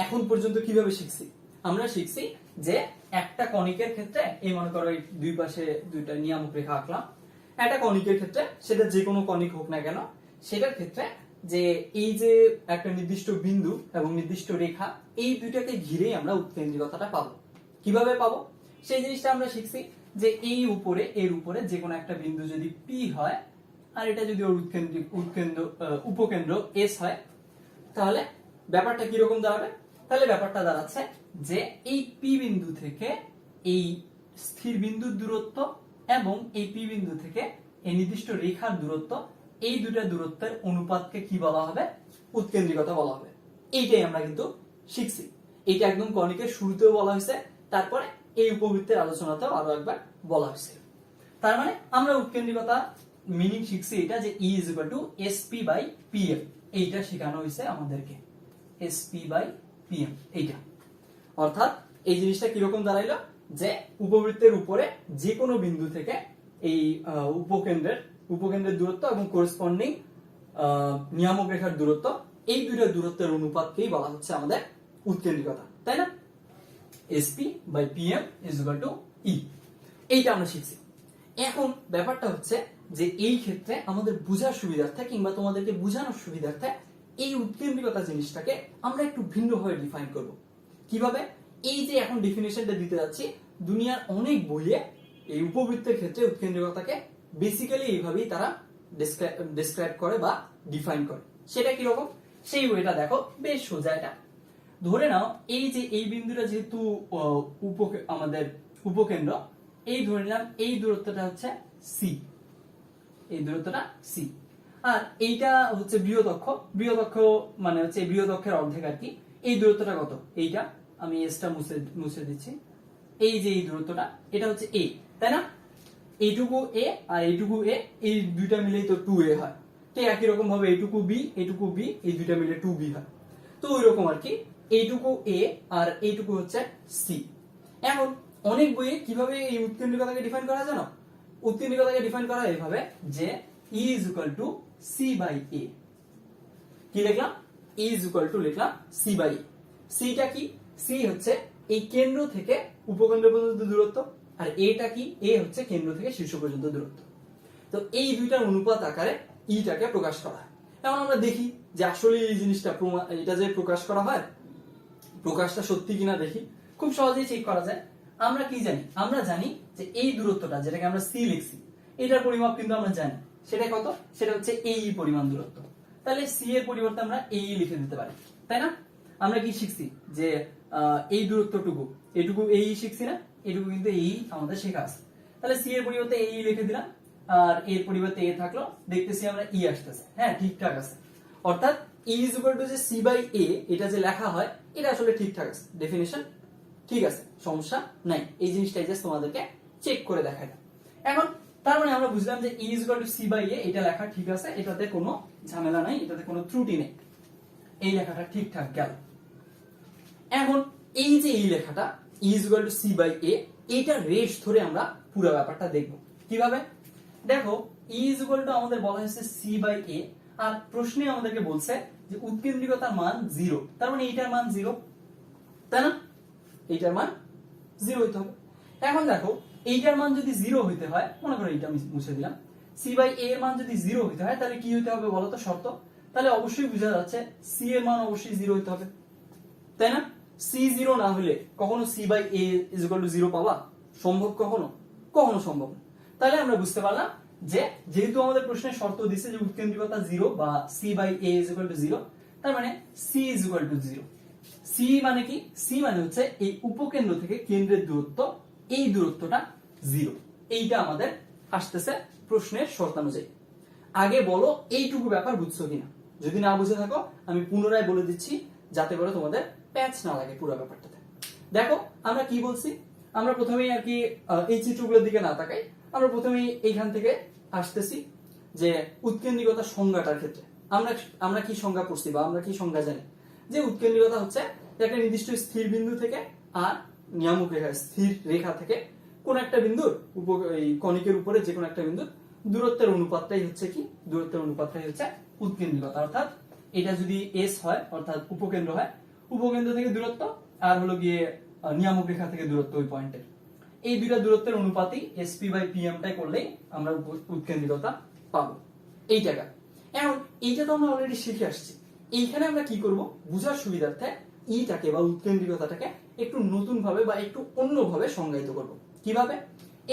এখন পর্যন্ত কিভাবে শিখছি? আমরা শিখছি যে একটা কণিকের ক্ষেত্রে, এই মনে করো এই দুই পাশে দুইটা নিয়ামক রেখা আঁকলাম, একটা কণিকের ক্ষেত্রে সেটা যে কোনো কণিক হোক না কেন, সেটার ক্ষেত্রে যে এই যে একটা নির্দিষ্ট বিন্দু এবং নির্দিষ্ট রেখা, এই দুইটাকে ঘিরেই আমরা উৎকেন্দ্রিকতাটা পাবো। কিভাবে পাবো সেই জিনিসটা আমরা শিখছি যে এই উপরে, এর উপরে যে কোনো একটা বিন্দু যদি P হয়, আর এটা যদি ওর উপকেন্দ্র এস হয়, তাহলে ব্যাপারটা কি রকম দাঁড়াবে? তাহলে ব্যাপারটা দাঁড়াচ্ছে যে এই পি বিন্দু থেকে এই স্থির বিন্দুর দূরত্ব এবং এই পি বিন্দু থেকে এই নির্দিষ্ট রেখার দূরত্ব, এই দুটা দূরত্বের অনুপাতকে কি বলা হবে? উৎকেন্দ্রিকতা বলা হবে। এইটাই আমরা কিন্তু শিখছি। এটা একদম কনিকের শুরুতেও বলা হয়েছে, তারপরে এই উপবৃত্তের আলোচনাতেও আরো একবার বলা হয়েছে। তার মানে আমরা উৎকেন্দ্রিকতা মিনিং শিখছি এটা যে E = SP/PM, এইটা শেখানো হয়েছে আমাদেরকে, SP/PM এইটা। অর্থাৎ এই জিনিসটা কিরকম দাঁড়াইলো যে উপবৃত্তের উপরে যে কোনো বিন্দু থেকে এই উপকেন্দ্রের দূরত্ব এবং করেসপন্ডিং নিয়ামক রেখার দূরত্ব, এই দুইটা দূরত্বের অনুপাতকেই বলা হচ্ছে আমাদের উৎকেন্দ্রিকতা, তাই না? SP/PM = E, এইটা আমরা শিখছি। এখন ব্যাপারটা হচ্ছে যে এই ক্ষেত্রে আমাদের বোঝার সুবিধার্থে কিংবা তোমাদেরকে বোঝানোর সুবিধার্থে এই উৎকেন্দ্রিকতা জিনিসটাকে আমরা একটু ভিন্নভাবে ডিফাইন করব। কিভাবে? এই যে এখন ডেফিনেশনটা দিতে যাচ্ছি, দুনিয়ার অনেক বইয়ে এই উপবৃত্তের ক্ষেত্রে উৎকেন্দ্রিকতাকে বেসিক্যালি এইভাবেই তারা ডেসক্রাইব করে বা ডিফাইন করে। সেটা কি রকম? সেই বইটা দেখো, বেশ সোজা। এটা ধরে নাও এই যে এই বিন্দুটা যেহেতু আমাদের উপকেন্দ্র, এই ধরে নিলাম এই দূরত্বটা হচ্ছে সি, এই দূরত্বটা সি, আর এইটা হচ্ছে বৃহৎ অক্ষ মানে হচ্ছে বৃহৎ অক্ষের অর্ধেক আর কি। এই দূরত্বটা কত? এইটা আমি এসটা মুছে দিচ্ছি। এই যে এই দূরত্বটা, এটা হচ্ছে এ, তাই না? এইটুকু এ আর এইটুকু এ, এই দুইটা মিলেই তো 2a হয়। ঠিক একই রকম ভাবে এইটুকু বি, এইটুকু বি, এই দুইটা মিলে 2b হয়। তো ওই রকম আর কি, এইটুকু এ আর এইটুকু হচ্ছে সি। এখন অনেক বইয়ে কিভাবে এই উৎকেন্দ্রিকতাকে ডিফাইন করা জানো? উৎকেন্দ্রিকতাকে ডিফাইন করা এইভাবে যে E = C/A। কি লিখলাম? E = লিখলাম C/A। সিটা কি? সি হচ্ছে এই কেন্দ্র থেকে উপকেন্দ্র পর্যন্ত দূরত্ব, আর এটা কি? এ হচ্ছে কেন্দ্র থেকে শীর্ষ পর্যন্ত দূরত্ব। তো এই দুইটার অনুপাত আকারে ইটাকে প্রকাশ করা হয়। এখন আমরা দেখি যে আসলে এই জিনিসটা এটা যে প্রকাশ করা হয়, প্রকাশটা সত্যি কিনা দেখি। খুব সহজেই চেক করা যায়। আমরা কি জানি? আমরা জানি যে এই দূরত্বটা যেটাকে আমরা সি লিখছি, এটার পরিমাপ কিন্তু আমরা জানি। সেটা কত? সেটা হচ্ছে এই পরিমাণ দূরত্ব। তাহলে সি এর পরিবর্তে আমরা এই লিখে দিতে পারি, তাই না? আমরা কি শিখছি যে এই দূরত্বটুকু, এটুকু এই শিখছি না? এটুকু কিন্তু এই আমাদের শেখা আছে। তাহলে সি এর পরিবর্তে এই লিখে দিলাম, আর এর পরিবর্তে এ থাকলো। দেখতেছি আমরা ই আসতেছে, হ্যাঁ ঠিকঠাক আছে। অর্থাৎ E = যে C/A, এটা যে লেখা হয় এটা আসলে ঠিকঠাক আছে, ডেফিনিশন ঠিক আছে, সমস্যা নাই। এই জিনিসটাই জাস্ট তোমাদেরকে চেক করে দেখাই। এখন তার মানে আমরা বুঝলাম যে E = C/A, এটা লেখা ঠিক আছে, এটাতে কোনো ঝামেলা নাই, এটাতে কোনো ত্রুটি নেই, এই লেখাটা ঠিকঠাক গেল। এখন এই যে এই লেখাটা E = C/A, এইটা রেশ ধরে আমরা পুরো ব্যাপারটা দেখব। কিভাবে? দেখো, E = আমাদের বলা হয়েছে C/A, আর প্রশ্নে আমাদেরকে বলছে যে উৎকেন্দ্রিকতার মান 0, তার মানে এইটার মান 0, তাই না? এইটার মান 0 হইতে হবে। এখন দেখো, এইটার মান যদি 0 হইতে হয়, মনে করো এইটা আমি মুছে দিলাম, C/A এর মান যদি 0 হইতে হয়, তাহলে কি হইতে হবে বলো তো শর্ত? তাহলে অবশ্যই বোঝা যাচ্ছে C এর মান অবশ্যই 0 হইতে হবে, তাই না? C 0 না হলে কখনো C/A = 0 পাওয়া সম্ভব? কখনো সম্ভব না। তাহলে আমরা বুঝতে পারলাম যে যেহেতু আমাদের প্রশ্নে শর্ত দিছে যে উৎকেন্দ্রিকতা 0 বা C/A = 0, তার মানে C = 0। C মানে কি? C মানে হচ্ছে এই উপকেন্দ্র থেকে কেন্দ্রের দূরত্ব, এই দূরত্বটা 0। এইটা আমাদের আসতেছে প্রশ্নের শর্তানুযায়ী। আগে বলো এইটুকু ব্যাপার বুঝছো কিনা। যদি না বুঝে থাকো আমি পুনরায় বলে দিচ্ছি, যাতে করে তোমাদের প্যাচ না লাগে পুরো ব্যাপারটাতে। দেখো আমরা কি বলছি, আমরা প্রথমেই আর কি এই চিত্রগুলোর দিকে না তাকাই, আমরা প্রথমেই এইখান থেকে আসতেছি যে উৎকেন্দ্রিকতার সংজ্ঞাটার ক্ষেত্রে আমরা কি সংজ্ঞা পড়ছি বা আমরা কি সংজ্ঞা জানি যে উৎকেন্দ্রিকতা হচ্ছে একটা নির্দিষ্ট স্থির বিন্দু থেকে আর নিয়ামক রেখা, স্থির রেখা থেকে কোন একটা বিন্দুর কনিকের উপরে যে কোনো একটা বিন্দুর দূরত্বের অনুপাতটাই হচ্ছে কি? দূরত্বের অনুপাতটাই হচ্ছে উৎকেন্দ্রিকতা। অর্থাৎ এটা যদি S হয়, অর্থাৎ উপকেন্দ্র হয়, উপকেন্দ্র থেকে দূরত্ব আর হলো গিয়ে নিয়ামক রেখা থেকে দূরত্ব, ওই পয়েন্টের এই দুইটা দূরত্বের অনুপাতই SP/PM টাই করলেই আমরা উৎকেন্দ্রিকতা পাবো, এই টাকা। এখন এইটা তো আমরা অলরেডি শিখে আসছি। এইখানে আমরা কি করব, বুঝার সুবিধার্থে ইটাকে বা উৎকেন্দ্রিকতাটাকে একটু নতুন ভাবে বা একটু অন্যভাবে সংজ্ঞায়িত করব। কিভাবে?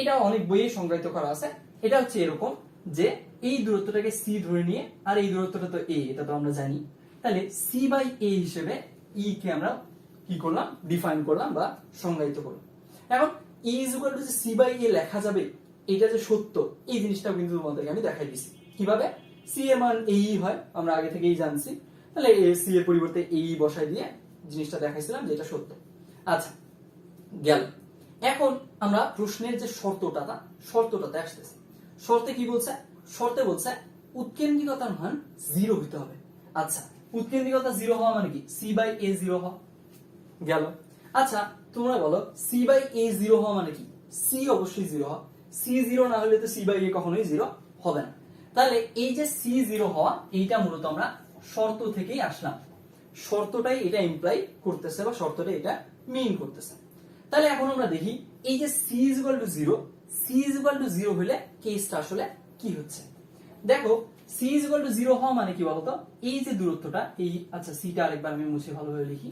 এটা অনেক বইয়ে সংজ্ঞায়িত করা আছে। এটা হচ্ছে এরকম যে এই দূরত্বটাকে সি ধরে নিয়ে, আর এই দূরত্বটা তো এ, এটা তো আমরা জানি, তাহলে সি বাই এ হিসেবে ই কে আমরা কি করলাম, ডিফাইন করলাম বা সংজ্ঞায়িত করলাম। এখন ই ইজ ইকুয়াল টু যে সি বাই এ লেখা যাবে, এটা যে সত্য, এই জিনিসটাও কিন্তু তোমাদেরকে আমি দেখাই দিছি। কিভাবে? সি এর মান এই হয়, আমরা আগে থেকেই জানছি, তাহলে এ সি এর পরিবর্তে এই বসাই দিয়ে জিনিসটা দেখাইছিলাম যে এটা সত্য। আচ্ছা, গেল। এখন আমরা প্রশ্নের যে শর্তটাতে আসতেছি। শর্তে কি বলছে? শর্তে বলছে উৎকেন্দ্রিকতার মান 0 হইতে হবে। আচ্ছা, উৎকেন্দ্রিকতা 0 হওয়া মানে কি? সি বাই এ 0 হওয়া। গেল। আচ্ছা, তোমরা বলো সি বাই এ 0 হওয়া মানে কি? সি অবশ্যই 0 হওয়া। সি 0 না হলে তো সি বাই এ কখনোই 0 হবে না। তাহলে এই যে সি 0 হওয়া, এইটা মূলত আমরা শর্ত থেকেই আসলাম। শর্তটাই এটা ইমপ্লাই করতেছে বা শর্তটা এটা মিন করতেছে। তাহলে এখন আমরা দেখি এই যে c is equal to 0, c is equal to 0 হলে কেসটা আসলে কি হচ্ছে। দেখো c is equal to 0 হওয়া মানে কি বলতো? এই যে দূরত্বটা, এই, আচ্ছা সিটা আরেকবার আমি মুছে ভালোভাবে লিখি।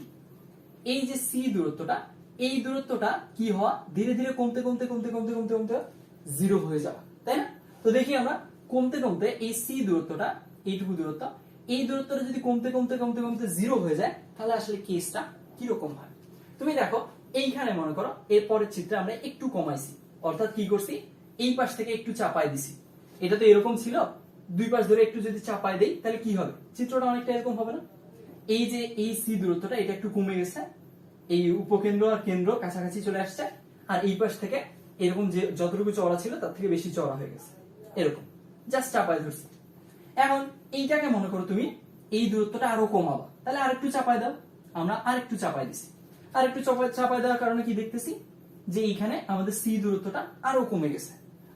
এই যে c দূরত্বটা, এই দূরত্বটা কি হওয়া, ধীরে ধীরে কমতে কমতে কমতে কমতে কমতে কমতে 0 হয়ে যাওয়া, তাই না? তো দেখি আমরা কমতে কমতে এই c দূরত্বটা, এইটুকু দূরত্ব, এই দূরত্বটা যদি কমতে কমতে কমতে কমতে 0 হয়ে যায়, তাহলে আসলে কেসটা কি রকম হয়? তুমি দেখো এইখানে মনে করো এর পরের চিত্রে আমরা একটু কমাইছি, অর্থাৎ কি করছি, এই পাশ থেকে একটু চাপায় দিছি। এটা তো এরকম ছিল, দুই পাশ ধরে একটু যদি চাপায় দেই তাহলে কি হবে, চিত্রটা অনেকটা এরকম হবে না? এই যে এই সি দূরত্বটা এটা একটু কমে গেছে, এই উপকেন্দ্র আর কেন্দ্র কাছাকাছি চলে আসছে, আর এই পাশ থেকে এরকম যে যতটুকু চওড়া ছিল তার থেকে বেশি চওড়া হয়ে গেছে, এরকম জাস্ট চাপায় ধরছি। এখন এইটাকে মনে করো তুমি এই দূরত্বটা আরো কমাবা, তাহলে আরেকটু চাপায় দাও। আমরা আরেকটু চাপায় দিছি, আর একটু চাপায় দেওয়ার কারণে কি দেখতেছি যে এইখানে আমাদের সি দূরত্বটা আরো কমে গেছে।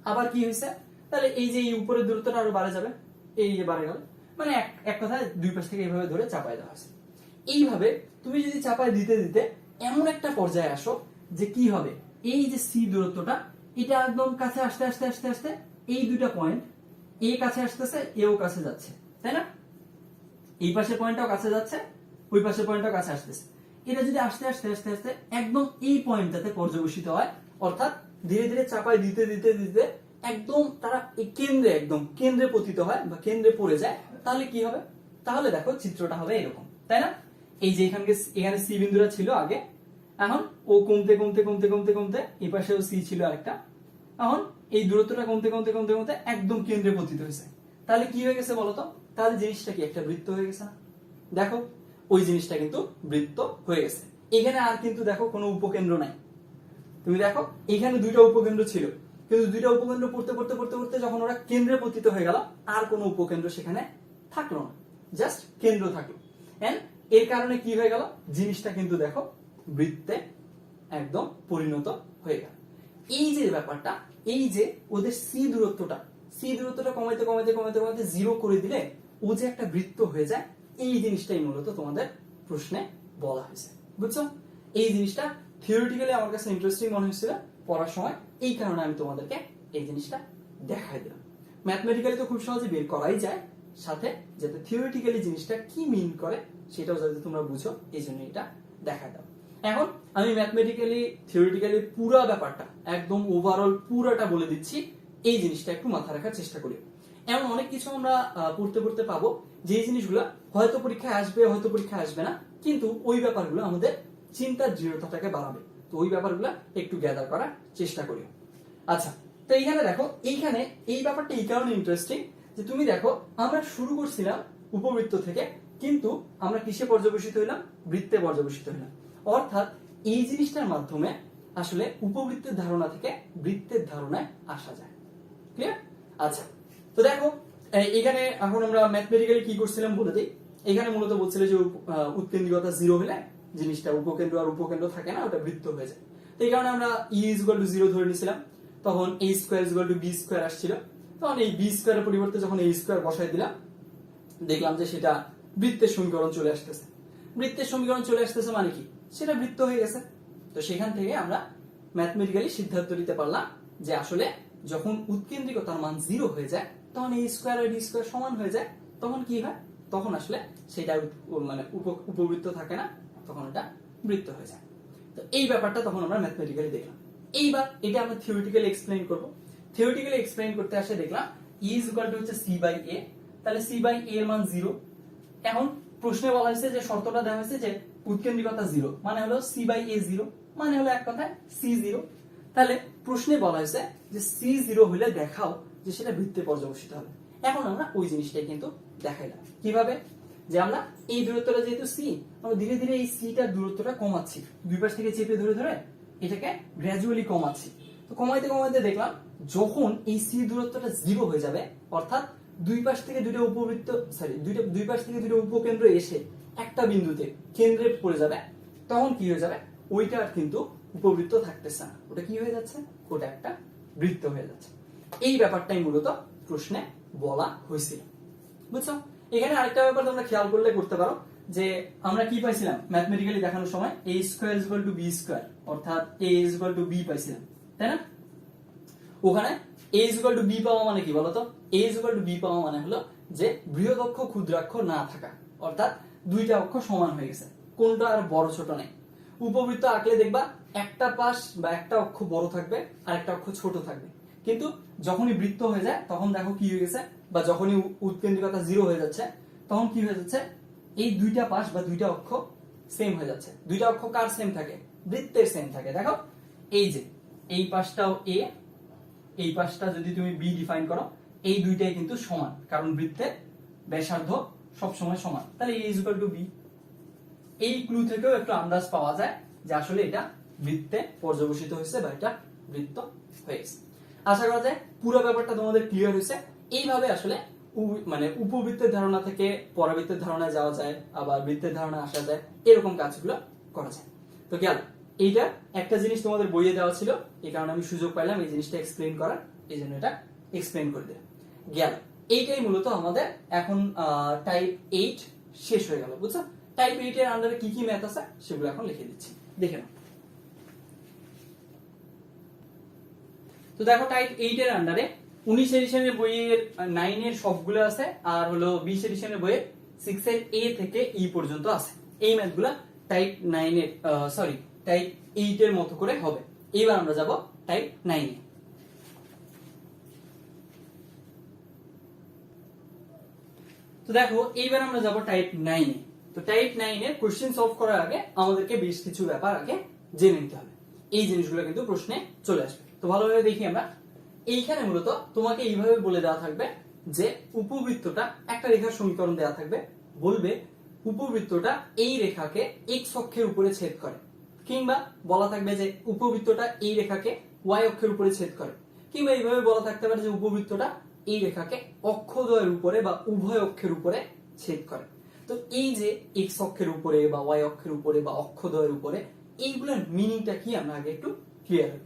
আবার কি হয়েছে, তাহলে এই যে এই উপরের দূরত্বটা আরো বাড়ে যাবে, এই যে বাড়ে গেল, মানে এক কথায় দুই পাশ থেকে এইভাবে ধরে চাপায় দেওয়া হয়েছে। এইভাবে তুমি যদি চাপায় দিতে দিতে এমন একটা পর্যায়ে আসো যে কি হবে, এই যে সি দূরত্বটা এটা একদম কাছে আসতে আসতে আসতে আসতে এই দুইটা পয়েন্ট, এ কাছে আসতেছে, এও কাছে যাচ্ছে, তাই না? এই পাশের পয়েন্টটাও কাছে যাচ্ছে, ওই পাশের পয়েন্টটাও কাছে আসতেছে। এটা যদি আস্তে আস্তে আস্তে আস্তে একদম এই পয়েন্টটাতে পর্যবসিত হয়, অর্থাৎ ধীরে ধীরে চাপায় দিতে দিতে দিতে একদম তারা এই কেন্দ্রে, একদম কেন্দ্রে পতিত হয় বা কেন্দ্রে পড়ে যায়, তাহলে কি হবে? তাহলে দেখো চিত্রটা হবে এরকম, তাই না? এই যে এখানে সি বিন্দুটা ছিল আগে, এখন ও কমতে কমতে কমতে কমতে কমতে এই পাশেও সি ছিল আরেকটা, এখন এই দূরত্বটা কমতে কমতে কমতে কমতে একদম কেন্দ্রে পতিত হয়েছে। তাহলে কি হয়ে গেছে বলতো? তাহলে জিনিসটা কি একটা বৃত্ত হয়ে গেছে না? দেখো ওই জিনিসটা কিন্তু বৃত্ত হয়ে গেছে। এখানে আর কিন্তু দেখো কোনো উপকেন্দ্র নাই। তুমি দেখো এখানে দুইটা উপকেন্দ্র ছিল, কিন্তু দুইটা উপকেন্দ্র পড়তে পড়তে পড়তে পড়তে যখন ওরা কেন্দ্রে পতিত হয়ে গেল, আর কোনো উপকেন্দ্র সেখানে থাকলো না, জাস্ট কেন্দ্র থাকলো। এন্ড এর কারণে কি হয়ে গেল, জিনিসটা কিন্তু দেখো বৃত্তে একদম পরিণত হয়ে গেল। এই যে ব্যাপারটা, এই যে ওদের সি দূরত্বটা কমাইতে কমাইতে কমাইতে কমাইতে 0 করে দিলে ও যে একটা বৃত্ত হয়ে যায়, এই জিনিসটাই মূলত তোমাদের প্রশ্নে বলা হয়েছে, বুঝছো? এই জিনিসটা থিওরিটিক্যালি আমার কাছে ইন্টারেস্টিং মনে হয়েছিল পড়ার সময়, এই কারণে আমি তোমাদেরকে এই জিনিসটা দেখাই দিলাম। ম্যাথমেটিক্যালি তো খুব সহজে বের করাই যায়, সাথে যাতে থিওরিটিক্যালি জিনিসটা কি মিন করে সেটাও যাতে তোমরা বুঝো, এই জন্য এটা দেখাই দাও। এখন আমি ম্যাথমেটিক্যালি থিওরিটিক্যালি পুরো ব্যাপারটা একদম ওভারঅল পুরোটা বলে দিচ্ছি, এই জিনিসটা একটু মাথা রাখার চেষ্টা করি। এমন অনেক কিছু আমরা পড়তে পড়তে পাবো যে জিনিসগুলো হয়তো পরীক্ষায় আসবে, হয়তো পরীক্ষায় আসবে না, কিন্তু ওই ব্যাপারগুলো আমাদের চিন্তার দৃঢ়তাটাকে বাড়াবে। তো ওই ব্যাপারগুলো একটু গ্যাদার করার চেষ্টা করি। আচ্ছা, তো এইখানে দেখো, এইখানে এই ব্যাপারটা এই কারণে ইন্টারেস্টিং যে তুমি দেখো আমরা শুরু করছিলাম উপবৃত্ত থেকে, কিন্তু আমরা কিসে পর্যবসিত হইলাম, বৃত্তে পর্যবসিত হইলাম। অর্থাৎ এই জিনিসটার মাধ্যমে আসলে উপবৃত্তের ধারণা থেকে বৃত্তের ধারণায় আসা যায়। ক্লিয়ার? আচ্ছা, তো দেখো এখানে এখন আমরা ম্যাথমেটিক্যালি কি করছিলাম বলে দিই। এখানে মূলত বলছিল যে উৎকেন্দ্রিকতা 0 হলে জিনিসটা উপকেন্দ্র আর উপকেন্দ্র থাকে না, ওটা বৃত্ত হয়ে যায়। তো এই কারণে আমরা e is equal to 0 ধরে নিয়েছিলাম, তখন a square is equal to b square আসছিল, তখন এই b স্কয়ারের পরিবর্তে যখন a স্কয়ার বসাই দিলাম, দেখলাম যে সেটা বৃত্তের সমীকরণ চলে আসতেছে। বৃত্তের সমীকরণ চলে আসতেছে মানে কি, সেটা বৃত্ত হয়ে গেছে। তো সেখান থেকে আমরা ম্যাথমেটিক্যালি সিদ্ধান্ত নিতে পারলাম যে আসলে যখন উৎকেন্দ্রিকতার মান 0 হয়ে যায়, তখন a স্কয়ার আর b স্কয়ার সমান হয়ে যায়, তখন কি হয়, তখন আসলে সেটা মানে উপবৃত্ত থাকে না, তখন এটা বৃত্ত হয়ে যায়। তো এই ব্যাপারটা তখন আমরা ম্যাথমেটিক্যালি দেখলাম। এইবার এটা আমরা থিওরিটিক্যালি এক্সপ্লেইন করব। থিওরিটিক্যালি এক্সপ্লেইন করতে আসে দেখলাম ই ইজ ইকুয়াল টু হচ্ছে সি বাই এ, তাহলে সি বাই এ এর মান 0। এখন প্রশ্নে বলা হয়েছে যে শর্তটা দেওয়া হয়েছে যে উৎকেন্দ্রিকতা 0, মানে হলো সি বাই এ 0, মানে হলো এক কথায় সি 0। তাহলে প্রশ্নে বলা হয়েছে যে সি 0 হলে দেখাও যে সেটা বৃত্তে পর্যবসিত হবে। এখন আমরা ওই জিনিসটাই কিন্তু দেখাইলাম। কিভাবে? যে আমরা এই দূরত্বটা যেহেতু সি, আমরা ধীরে ধীরে এই সিটার দূরত্বটা কমাচ্ছি, দুই পাশ থেকে চেপে ধরে ধরে এটাকে গ্র্যাজুয়ালি কমাচ্ছি। তো কমাইতে কমাইতে দেখলাম যখন এই সি দূরত্বটা 0 হয়ে যাবে, অর্থাৎ দুই পাশ থেকে দুটো উপবৃত্ত দুই পাশ থেকে দুটো উপকেন্দ্র এসে একটা বিন্দুতে কেন্দ্রে পড়ে যাবে, তখন কি হয়ে যাবে? ওইটা আর কিন্তু উপবৃত্ত থাকতেছে না, ওটা কি হয়ে যাচ্ছে? ওটা একটা বৃত্ত হয়ে যাচ্ছে। এই ব্যাপারটাই মূলত প্রশ্নে বলা হয়েছিল, বুঝছো? এখানে আরেকটা ব্যাপার তোমরা খেয়াল করলে করতে পারো যে আমরা কি পাইছিলাম ম্যাথমেটিক্যালি দেখানোর সময়, a square is equal two b square, অর্থাৎ a is equal two b পাইছিলাম, তাই না? ওখানে a is equal two b পাওয়া মানে কি বলতো? a is equal two b পাওয়া মানে হলো যে বৃহদক্ষ ক্ষুদ্রাক্ষ না থাকা, অর্থাৎ দুইটা অক্ষ সমান হয়ে গেছে, কোনটা আর বড় ছোট নেই। উপবৃত্ত আঁকলে দেখবা একটা পাশ বা একটা অক্ষ বড় থাকবে আর একটা অক্ষ ছোট থাকবে, কিন্তু যখনই বৃত্ত হয়ে যায় তখন দেখো কি হয়ে গেছে, বা যখনই উৎকেন্দ্রিকতা 0 হয়ে যাচ্ছে তখন কি হয়ে যাচ্ছে? এই দুইটা পাশ বা দুইটা অক্ষ সেম হয়ে যাচ্ছে। দুইটা অক্ষ কার সেম থাকে? বৃত্তের সেম থাকে। দেখো এই যে এই পাশটাও a, এই পাশটা যদি তুমি b ডিফাইন করো, এই দুইটাই কিন্তু সমান, কারণ বৃত্তের ব্যাসার্ধ সব সময় সমান। তাহলে a is equal two b। এই ক্লু থেকেও একটু আন্দাজ পাওয়া যায় যে আসলে এটা বৃত্তে পর্যবসিত হয়েছে বা এটা বৃত্ত হয়েছে। আশা করা যায় পুরো ব্যাপারটা তোমাদের ক্লিয়ার হয়েছে। এইভাবে আসলে মানে উপবৃত্তের ধারণা থেকে পরাবৃত্তের ধারণায় যাওয়া যায়, আবার বৃত্তের ধারণায় আসা যায়, এরকম কাজগুলো করা যায়। তো গেল, এইটা একটা জিনিস তোমাদের বইয়ে দেওয়া ছিল, এই কারণে আমি সুযোগ পাইলাম এই জিনিসটা এক্সপ্লেইন করার, এই জন্য এটা এক্সপ্লেইন করে দিলাম। গেল, এইটাই মূলত আমাদের এখন টাইপ 8 শেষ হয়ে গেল, বুঝছো? টাইপ 8 এর আন্ডারে কি কি ম্যাথ আছে সেগুলো এখন লিখে দিচ্ছি, দেখে নাও। তো দেখো টাইপ 8 এর আন্ডারে 19 এডিশনের বইয়ের 9 এর সবগুলো আছে, আর হলো 20 এডিশনের বইয়ে 6 এর A থেকে E পর্যন্ত আছে। এই ম্যাথগুলা টাইপ 9 এর টাইপ 8 এর মতো করে হবে। এবার আমরা যাব টাইপ 9 এ। তো দেখো এইবার আমরা যাব টাইপ 9 এ। তো টাইপ 9 এর কোশ্চেন সলভ করার আগে আমাদেরকে বেশ কিছু ব্যাপার আগে জেনে নিতে হবে। এই জিনিসগুলো কিন্তু প্রশ্নে চলে আসবে। তো ভালোভাবে দেখি আমরা। এইখানে মূলত তোমাকে এইভাবে বলে দেওয়া থাকবে যে উপবৃত্তটা একটা রেখার সমীকরণ দেওয়া থাকবে, বলবে উপবৃত্তটা এই রেখাকে x অক্ষের উপরে ছেদ করে, কিংবা বলা থাকবে যে উপবৃত্তটা এই রেখাকে y অক্ষের উপরে ছেদ করে, কিংবা এইভাবে বলা থাকতে পারে যে উপবৃত্তটা এই রেখাকে অক্ষদ্বয়ের উপরে বা উভয় অক্ষের উপরে ছেদ করে। তো এই যে x অক্ষের উপরে বা y অক্ষের উপরে বা অক্ষদ্বয়ের উপরে, এইগুলোর মিনিংটা কি আমরা আগে একটু ক্লিয়ার হই।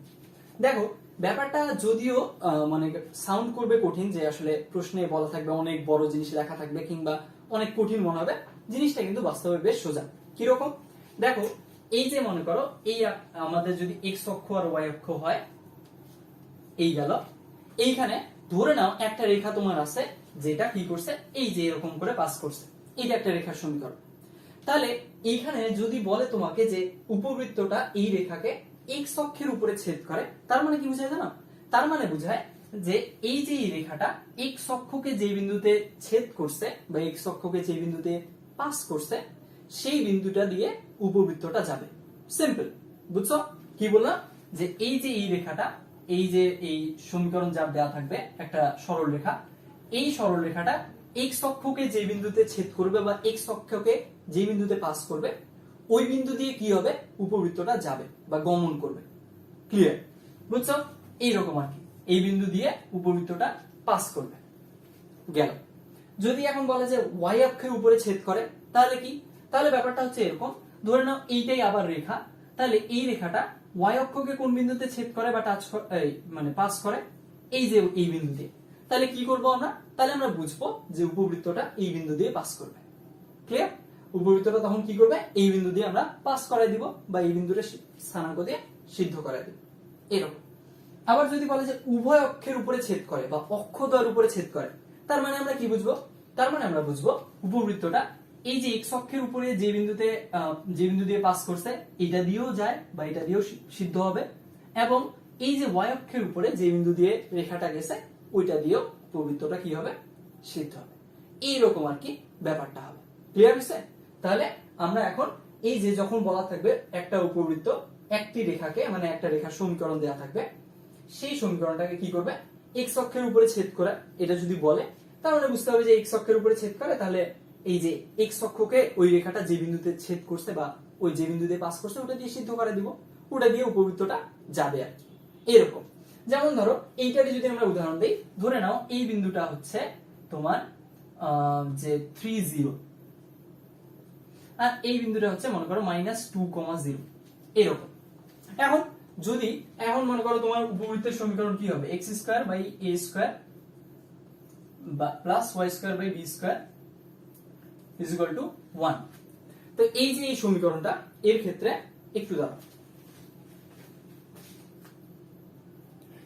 দেখো ব্যাপারটা যদিও মানে সাউন্ড করবে কঠিন, যে আসলে প্রশ্নে বলা থাকবে অনেক বড় জিনিস লেখা থাকবে কিংবা অনেক কঠিন মনে হবে, জিনিসটা কিন্তু বাস্তবে বেশ সোজা। কিরকম? দেখো এই যে মনে করো এই আমাদের যদি x অক্ষ আর y অক্ষ হয়, এই গেল, এইখানে ধরে নাও একটা রেখা তোমার আছে যেটা কি করছে, এই যে এরকম করে পাস করছে, এটা একটা রেখার সমীকরণ। তাহলে এইখানে যদি বলে তোমাকে যে উপবৃত্তটা এই রেখাকে x অক্ষের উপরে ছেদ করে, তার মানে কি বোঝায় জানো? তার মানে বোঝায় যে এই যে এই রেখাটা x অক্ষকে যে বিন্দুতে ছেদ করছে বা x অক্ষকে যে বিন্দুতে পাস করছে, সেই বিন্দুটা দিয়ে উপবৃত্তটা যাবে। সিম্পল, বুঝছো? কি বললাম? যে এই যে এই রেখাটা, এই যে এই সমীকরণ যা দেওয়া থাকবে একটা সরল রেখা, এই সরল রেখাটা x অক্ষকে যে বিন্দুতে ছেদ করবে বা x অক্ষকে যে বিন্দুতে পাস করবে, ওই বিন্দু দিয়ে কি হবে? উপবৃত্তটা যাবে বা গমন করবে। ক্লিয়ার? বুঝছো? এইরকম আর কি, এই বিন্দু দিয়ে উপবৃত্তটা পাস করবে। গেল, যদি এখন বলে যে y অক্ষের উপরে ছেদ করে, তাহলে কি? তাহলে ব্যাপারটা হচ্ছে এরকম, ধরে নাও এইটাই আবার রেখা, তাহলে এই রেখাটা y অক্ষকে কোন বিন্দুতে ছেদ করে বা টাচ মানে পাস করে? এই যে এই বিন্দু দিয়ে। তাহলে কি করব আমরা? তাহলে আমরা বুঝবো যে উপবৃত্তটা এই বিন্দু দিয়ে পাস করবে। ক্লিয়ার? উপবৃত্তটা তখন কি করবে? এই বিন্দু দিয়ে আমরা পাস করাই দিব বা এই বিন্দুটা স্থানাঙ্ক দিয়ে সিদ্ধ করাই দিব। এরকম। আবার যদি বলে যে উভয় অক্ষের উপরে ছেদ করে বা অক্ষদ্বয়ের উপরে ছেদ করে, তার মানে আমরা কি বুঝবো? তার মানে আমরা বুঝবো উপবৃত্তটা এই যে x অক্ষের উপরে যে বিন্দু দিয়ে পাস করছে, এটা দিয়েও যায় বা এটা দিয়েও সিদ্ধ হবে, এবং এই যে y অক্ষের উপরে যে বিন্দু দিয়ে রেখাটা গেছে ওইটা দিয়েও উপবৃত্তটা কি হবে, সিদ্ধ হবে। এইরকম আর কি ব্যাপারটা হবে। ক্লিয়ার হয়েছে? তাহলে আমরা এখন এই যে যখন বলা থাকবে একটা উপবৃত্ত একটি রেখাকে, মানে একটা রেখার সমীকরণ দেয়া থাকবে, সেই সমীকরণটাকে কি করবে, এক্স অক্ষের উপরে ছেদ করে, এটা যদি বলে তার মানে বুঝতে হবে যে এক্স অক্ষের উপরে ছেদ করে, তাহলে এই যে এক্স অক্ষকে ওই রেখাটা যে বিন্দুতে ছেদ করছে বা ওই যে বিন্দুতে পাস করছে ওটা দিয়ে সিদ্ধ করে দিব, ওটা দিয়ে উপবৃত্তটা যাবে আর কি। এরকম যেমন ধরো এইটারে যদি আমরা উদাহরণ দেই, ধরে নাও এই বিন্দুটা হচ্ছে তোমার যে 3, 0, আর এই বিন্দুটা হচ্ছে মনে করো -2,0, এরকম। এখন মনে করো তোমার উপবৃত্তের সমীকরণ কি হবে, x² by a square plus y square by b square is equal to 1। তো এই যে এই সমীকরণটা, এর ক্ষেত্রে একটু দাঁড়াও।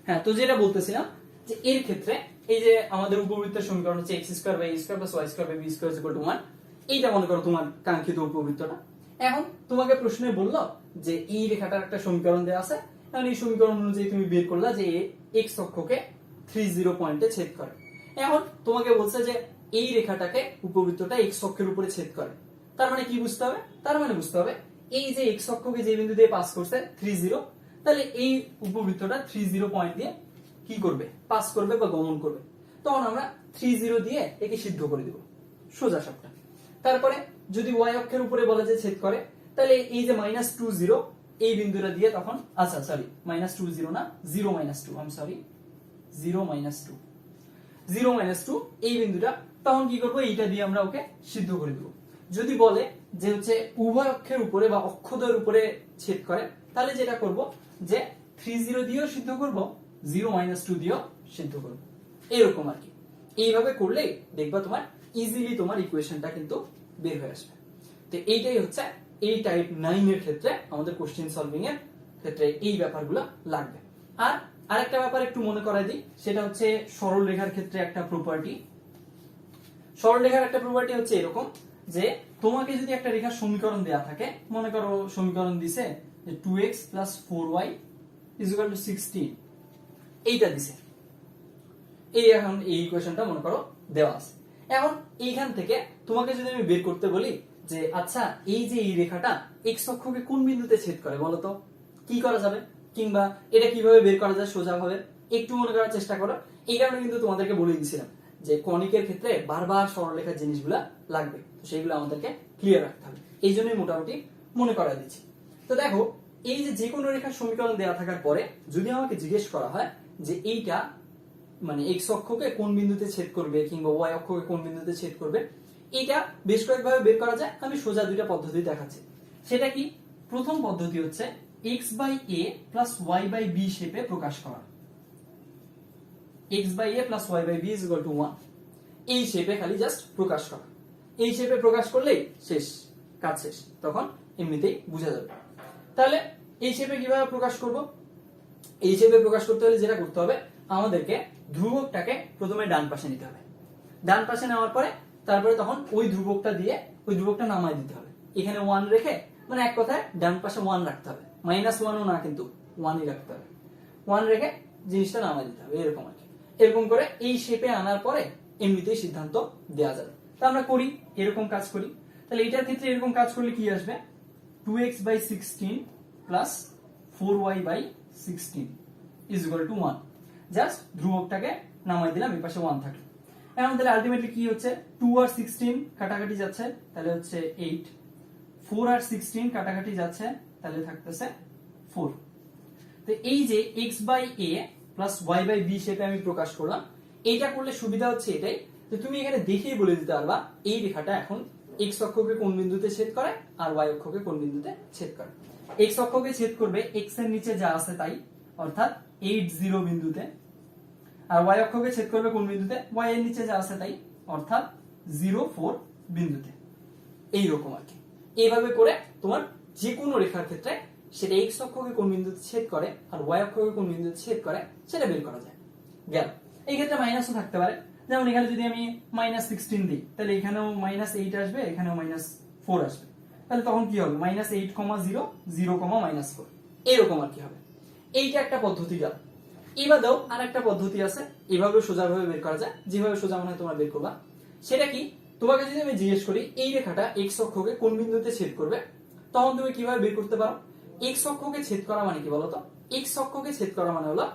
হ্যাঁ, তো যেটা বলতেছিলাম যে এর ক্ষেত্রে এই যে আমাদের উপবৃত্তের সমীকরণ হচ্ছে x² by a square plus y square by b square is equal to 1। এইটা মনে করো তোমার কাঙ্ক্ষিত উপবৃত্তটা। এখন তোমাকে প্রশ্নে বললো যে এই রেখাটার একটা সমীকরণ দেওয়া আছে, এখন এই সমীকরণ অনুযায়ী তুমি বের করলা যে x অক্ষকে 30 পয়েন্টে ছেদ করে। এখন তোমাকে বলছে যে এই রেখাটাকে উপবৃত্তটা x অক্ষের উপরে ছেদ করে, তার মানে কি বুঝতে হবে, তার মানে বুঝতে হবে এই যে x অক্ষকে যে বিন্দু দিয়ে পাস করছে 30, তাহলে এই উপবৃত্তটা 30 পয়েন্ট দিয়ে কি করবে, পাস করবে বা গমন করবে। তখন আমরা 30 দিয়ে একে সিদ্ধ করে দিব, সোজা সাপটা। তারপরে যদি y অক্ষের উপরে বলে যে ছেদ করে, তাহলে এই যে -20 এই বিন্দুটা দিয়ে তখন, আচ্ছা সরি -20 না, 0-2, আই এম সরি, 0-2 এই বিন্দুটা, তখন কি করব, এইটা দিয়ে আমরা ওকে সিদ্ধ করে দেব। যদি বলে যে হচ্ছে উভয় অক্ষের উপরে বা অক্ষদ্বয়ের উপরে ছেদ করে, তাহলে যেটা করব যে 30 দিয়েও সিদ্ধ করব, 0-2 দিয়েও সিদ্ধ করব, এরকম আর কি। এইভাবে করলে দেখবা তোমার ইজিলি তোমার ইকুয়েশনটা কিন্তু বের হয়ে আসবে। তো এইটাই হচ্ছে এই টাইপ 9 এর ক্ষেত্রে আমাদের কোশ্চেন সলভিং এর ক্ষেত্রে এই ব্যাপারগুলো লাগবে। আর আরেকটা ব্যাপার একটু মনে করাই দিই, সেটা হচ্ছে সরল রেখার ক্ষেত্রে একটা প্রপার্টি। সরল রেখার একটা প্রপার্টি হচ্ছে এরকম যে তোমাকে যদি একটা রেখার সমীকরণ দেয়া থাকে, মনে করো সমীকরণ দিছে যে 2x + 4y = 16, এইটা দিছে, এখন এই ইকুয়েশনটা মনে করো দেওয়া আছে। এখন এইখান থেকে তোমাকে যদি আমি বের করতে বলি যে আচ্ছা এই যে এই রেখাটা x অক্ষকে কোন বিন্দুতে ছেদ করে বলো তো, কি করা যাবে, কিংবা এটা কিভাবে বের করা যায় সোজা ভাবে, একটু মনে করার চেষ্টা করো। এই কারণে কিন্তু তোমাদেরকে বলে দিয়েছিলাম যে কনিকের ক্ষেত্রে বারবার সরলরেখার জিনিসগুলা লাগবে, তো সেইগুলো আমাদেরকে ক্লিয়ার রাখতে হবে, এই জন্যই মোটামুটি মনে করাই দিচ্ছি। তো দেখো এই যে কোনো রেখার সমীকরণ দেওয়া থাকার পরে যদি আমাকে জিজ্ঞেস করা হয় যে এইটা মানে x অক্ষকে কোন বিন্দুতে ছেদ করবে কিংবা y অক্ষকে কোন বিন্দুতে ছেদ করবে, এটা বেশ কয়েকভাবে বের করা যায়। আমি সোজা দুইটা পদ্ধতি দেখাচ্ছি। সেটা কি, প্রথম পদ্ধতি হচ্ছে x/a + y/b শেপে প্রকাশ করা। x/a + y/b = 1, এই শেপে খালি জাস্ট প্রকাশ করা। এই শেপে প্রকাশ করলেই শেষ, কাজ শেষ, তখন এমনিতেই বোঝা যাবে। তাহলে এই শেপে কিভাবে প্রকাশ করব, এই শেপে প্রকাশ করতে হলে যেটা করতে হবে, আমাদেরকে ধ্রুবকটাকে প্রথমে ডান পাশে নিতে হবে। ডান পাশে নেওয়ার পরে তারপরে তখন ওই ধ্রুবকটা দিয়ে ওই ধ্রুবকটা নামাই দিতে হবে, এখানে 1 রেখে, মানে এক কথায় ডান পাশে 1 রাখতে হবে, -1ও না কিন্তু 1ই রাখতে হবে। 1 রেখে জিনিসটা নামাই দিতে হবে, এরকম আর কি। এরকম করে এই শেপে আনার পরে এমনিতেই সিদ্ধান্ত দেওয়া যাবে। তা আমরা করি, এরকম কাজ করি। তাহলে এটার ক্ষেত্রে এরকম কাজ করলে কি আসবে, 2x/16 + 4y/16 = 1। জাস্ট ধ্রুবকটাকে নামাই দিলাম, এই পাশে 1 থাকলো। এখন তাহলে আলটিমেটলি কি হচ্ছে, 2 আর 16 কাটাকাটি যাচ্ছে, তাহলে হচ্ছে 8, 4 আর 16 কাটাকাটি যাচ্ছে, তাহলে থাকতেছে 4। তো এই যে x/a + y/b শেপে আমি প্রকাশ করলাম, এইটা করলে সুবিধা হচ্ছে এটাই যে তুমি এখানে দেখেই বলে দিতে পারবা এই রেখাটা এখন x অক্ষকে কোন বিন্দুতে ছেদ করে আর y অক্ষকে কোন বিন্দুতে ছেদ করে। x অক্ষকে ছেদ করবে x এর নিচে যা আছে তাই, অর্থাৎ 80 বিন্দুতে, আর y অক্ষকে ছেদ করবে কোন বিন্দুতে, y এর নিচে যা আছে তাই, অর্থাৎ 04 বিন্দুতে। এইরকম আর কি। এইভাবে করে তোমার যে কোনো রেখার ক্ষেত্রে সেটা x অক্ষকে কোন বিন্দুতে ছেদ করে আর y অক্ষকে কোন বিন্দুতে ছেদ করে সেটা বের করা যায়। গেল। এই ক্ষেত্রে মাইনাসও থাকতে পারে, যেমন এখানে যদি আমি -16 দিই, তাহলে এখানেও -8 আসবে, এখানেও -4 আসবে। তাহলে তখন কি হবে, -8, 0, 0, -4, এরকম আর কি হবে। এইটা একটা পদ্ধতি গেল। এবারেও আরেকটা পদ্ধতি আছে, এভাবে সোজাভাবে বের করা যায়, যেভাবে সোজা মনে হয় তোমরা বের করবা। সেটা কি, তোমাকে যদি আমি জিজ্ঞেস করি এই রেখাটা এক্স অক্ষকে কোন বিন্দুতে ছেদ করবে, তখন তুমি কিভাবে বের করতে পারো? এক্স অক্ষকে ছেদ করা মানে কি বলতো? এক্স অক্ষকে ছেদ করা মানে হলো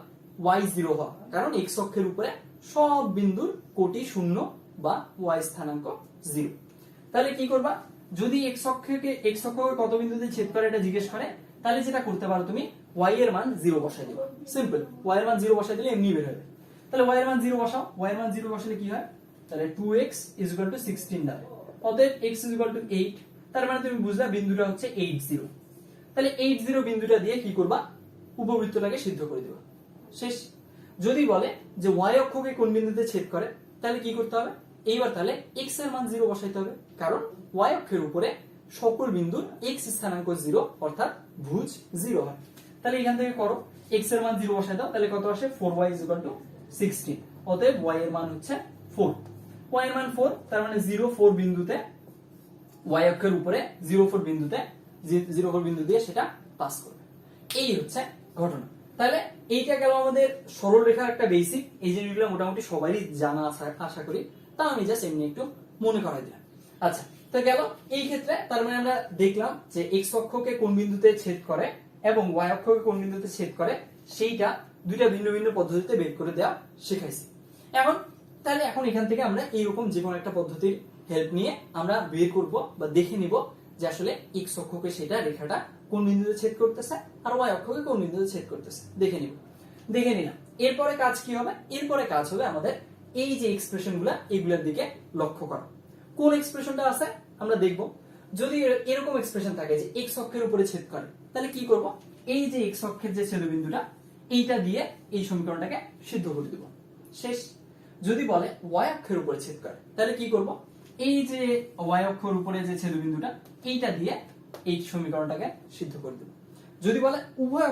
y0 হওয়া, কারণ এক্স অক্ষের উপরে সব বিন্দুর কোটি শূন্য বা y স্থানাঙ্ক 0। তাহলে কি করবা, যদি এক্স অক্ষকে কত বিন্দুতে ছেদ করে এটা জিজ্ঞেস করে, তাহলে যেটা করতে পারো তুমি y এর মান 0 বসাই দিবা। সিম্পল, y এর মান 0 বসাই দিলে এমনি বের হবে। তাহলে y এর মান 0 বসাও, y এর মান 0 বসালে কি হয়? তাহলে 2x 16 দাঁড়ায়। অতএব x 8, তার মানে তুমি বুঝলা বিন্দুটা হচ্ছে 80। তাহলে 80 বিন্দুটা দিয়ে কি করবা, উপবৃত্তটাকে সিদ্ধ করে দিবা, শেষ। যদি বলে যে y অক্ষকে কোন বিন্দুতে ছেদ করে, তাহলে কি করতে হবে? এইবার তাহলে x এর মান 0 বসাইতে হবে, কারণ y অক্ষের উপরে সকল বিন্দুর x স্থানাঙ্ক 0, অর্থাৎ ভুজ 0 হয়। তাহলে এখান থেকে করো, x এর মান 0 বসাই দাও, তাহলে কত আসে? 4y 16। অতএব y এর মান হচ্ছে 4। y এর মান 4, তার মানে 0 4 বিন্দুতে, y অক্ষের উপরে 0 4 বিন্দুতে 0 4 বিন্দু দিয়ে সেটা পাস করবে। এই হচ্ছে ঘটনা। তাহলে এইটা গেল আমাদের সরল রেখার একটা বেসিক। এই জিনিসগুলো মোটামুটি সবারই জানা আশা করি, তা আমি জাস্ট এমনি একটু মনে করাই দিলাম। আচ্ছা, তো গেল এই ক্ষেত্রে, তার মানে আমরা দেখলাম যে x অক্ষকে কোন বিন্দুতে ছেদ করে এবং y অক্ষকে কোন বিন্দুতে ছেদ করে, সেইটা দুইটা ভিন্ন ভিন্ন পদ্ধতিতে বের করে দেওয়া শিখাইছি। এখন এখান থেকে আমরা এইরকম যে কোনো একটা পদ্ধতির হেল্প নিয়ে আমরা বের করব বা দেখে নিব যে আসলে x অক্ষকে সেটা রেখাটা কোন বিন্দুতে ছেদ করতেছে আর y অক্ষকে কোন বিন্দুতে ছেদ করতেছে দেখে নিলাম। এরপরে কাজ কি হবে? এরপরে কাজ হবে আমাদের এই যে এক্সপ্রেশনগুলো, এগুলোর দিকে লক্ষ্য করা। কোন এক্সপ্রেশনটা আছে আমরা দেখব। যদি এরকম এক্সপ্রেশন থাকে যে x অক্ষের উপরে ছেদ করে, তাহলে কি করব? এই যে x অক্ষের যে ছেদবিন্দুটা, এইটা দিয়ে এই সমীকরণটাকে সিদ্ধ করে দেব, শেষ। যদি বলে y অক্ষের উপরে ছেদ করে, তাহলে কি করব? এই যে y অক্ষের উপরে যে ছেদবিন্দুটা, এইটা দিয়ে এই সমীকরণটাকে সিদ্ধ করে দেব। যদি বলে উভয়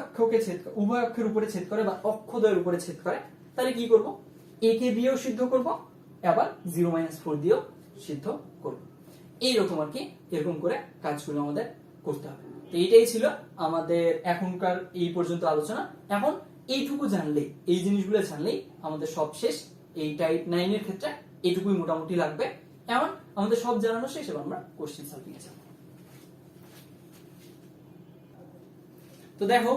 অক্ষের উপরে ছেদ করে বা অক্ষদ্বয়ের উপরে ছেদ করে, তাহলে কি করব? a কে দিয়েও সিদ্ধ করব, আবার 0-4 দিয়েও সিদ্ধ করব। এইরকম আর কি, এরকম করে কাজগুলো আমাদের করতে হবে। তো এইটাই ছিল আমাদের এখনকার এই পর্যন্ত আলোচনা। এখন এইটুকু জানলেই, এই জিনিসগুলো জানলেই আমাদের সব শেষ। এই টাইপ 9 এর ক্ষেত্রে এটুকুই মোটামুটি লাগবে। এখন আমাদের সব জানানো শেষ, এবার আমরা কোশ্চেন সলভিং এ যাব। তো দেখো,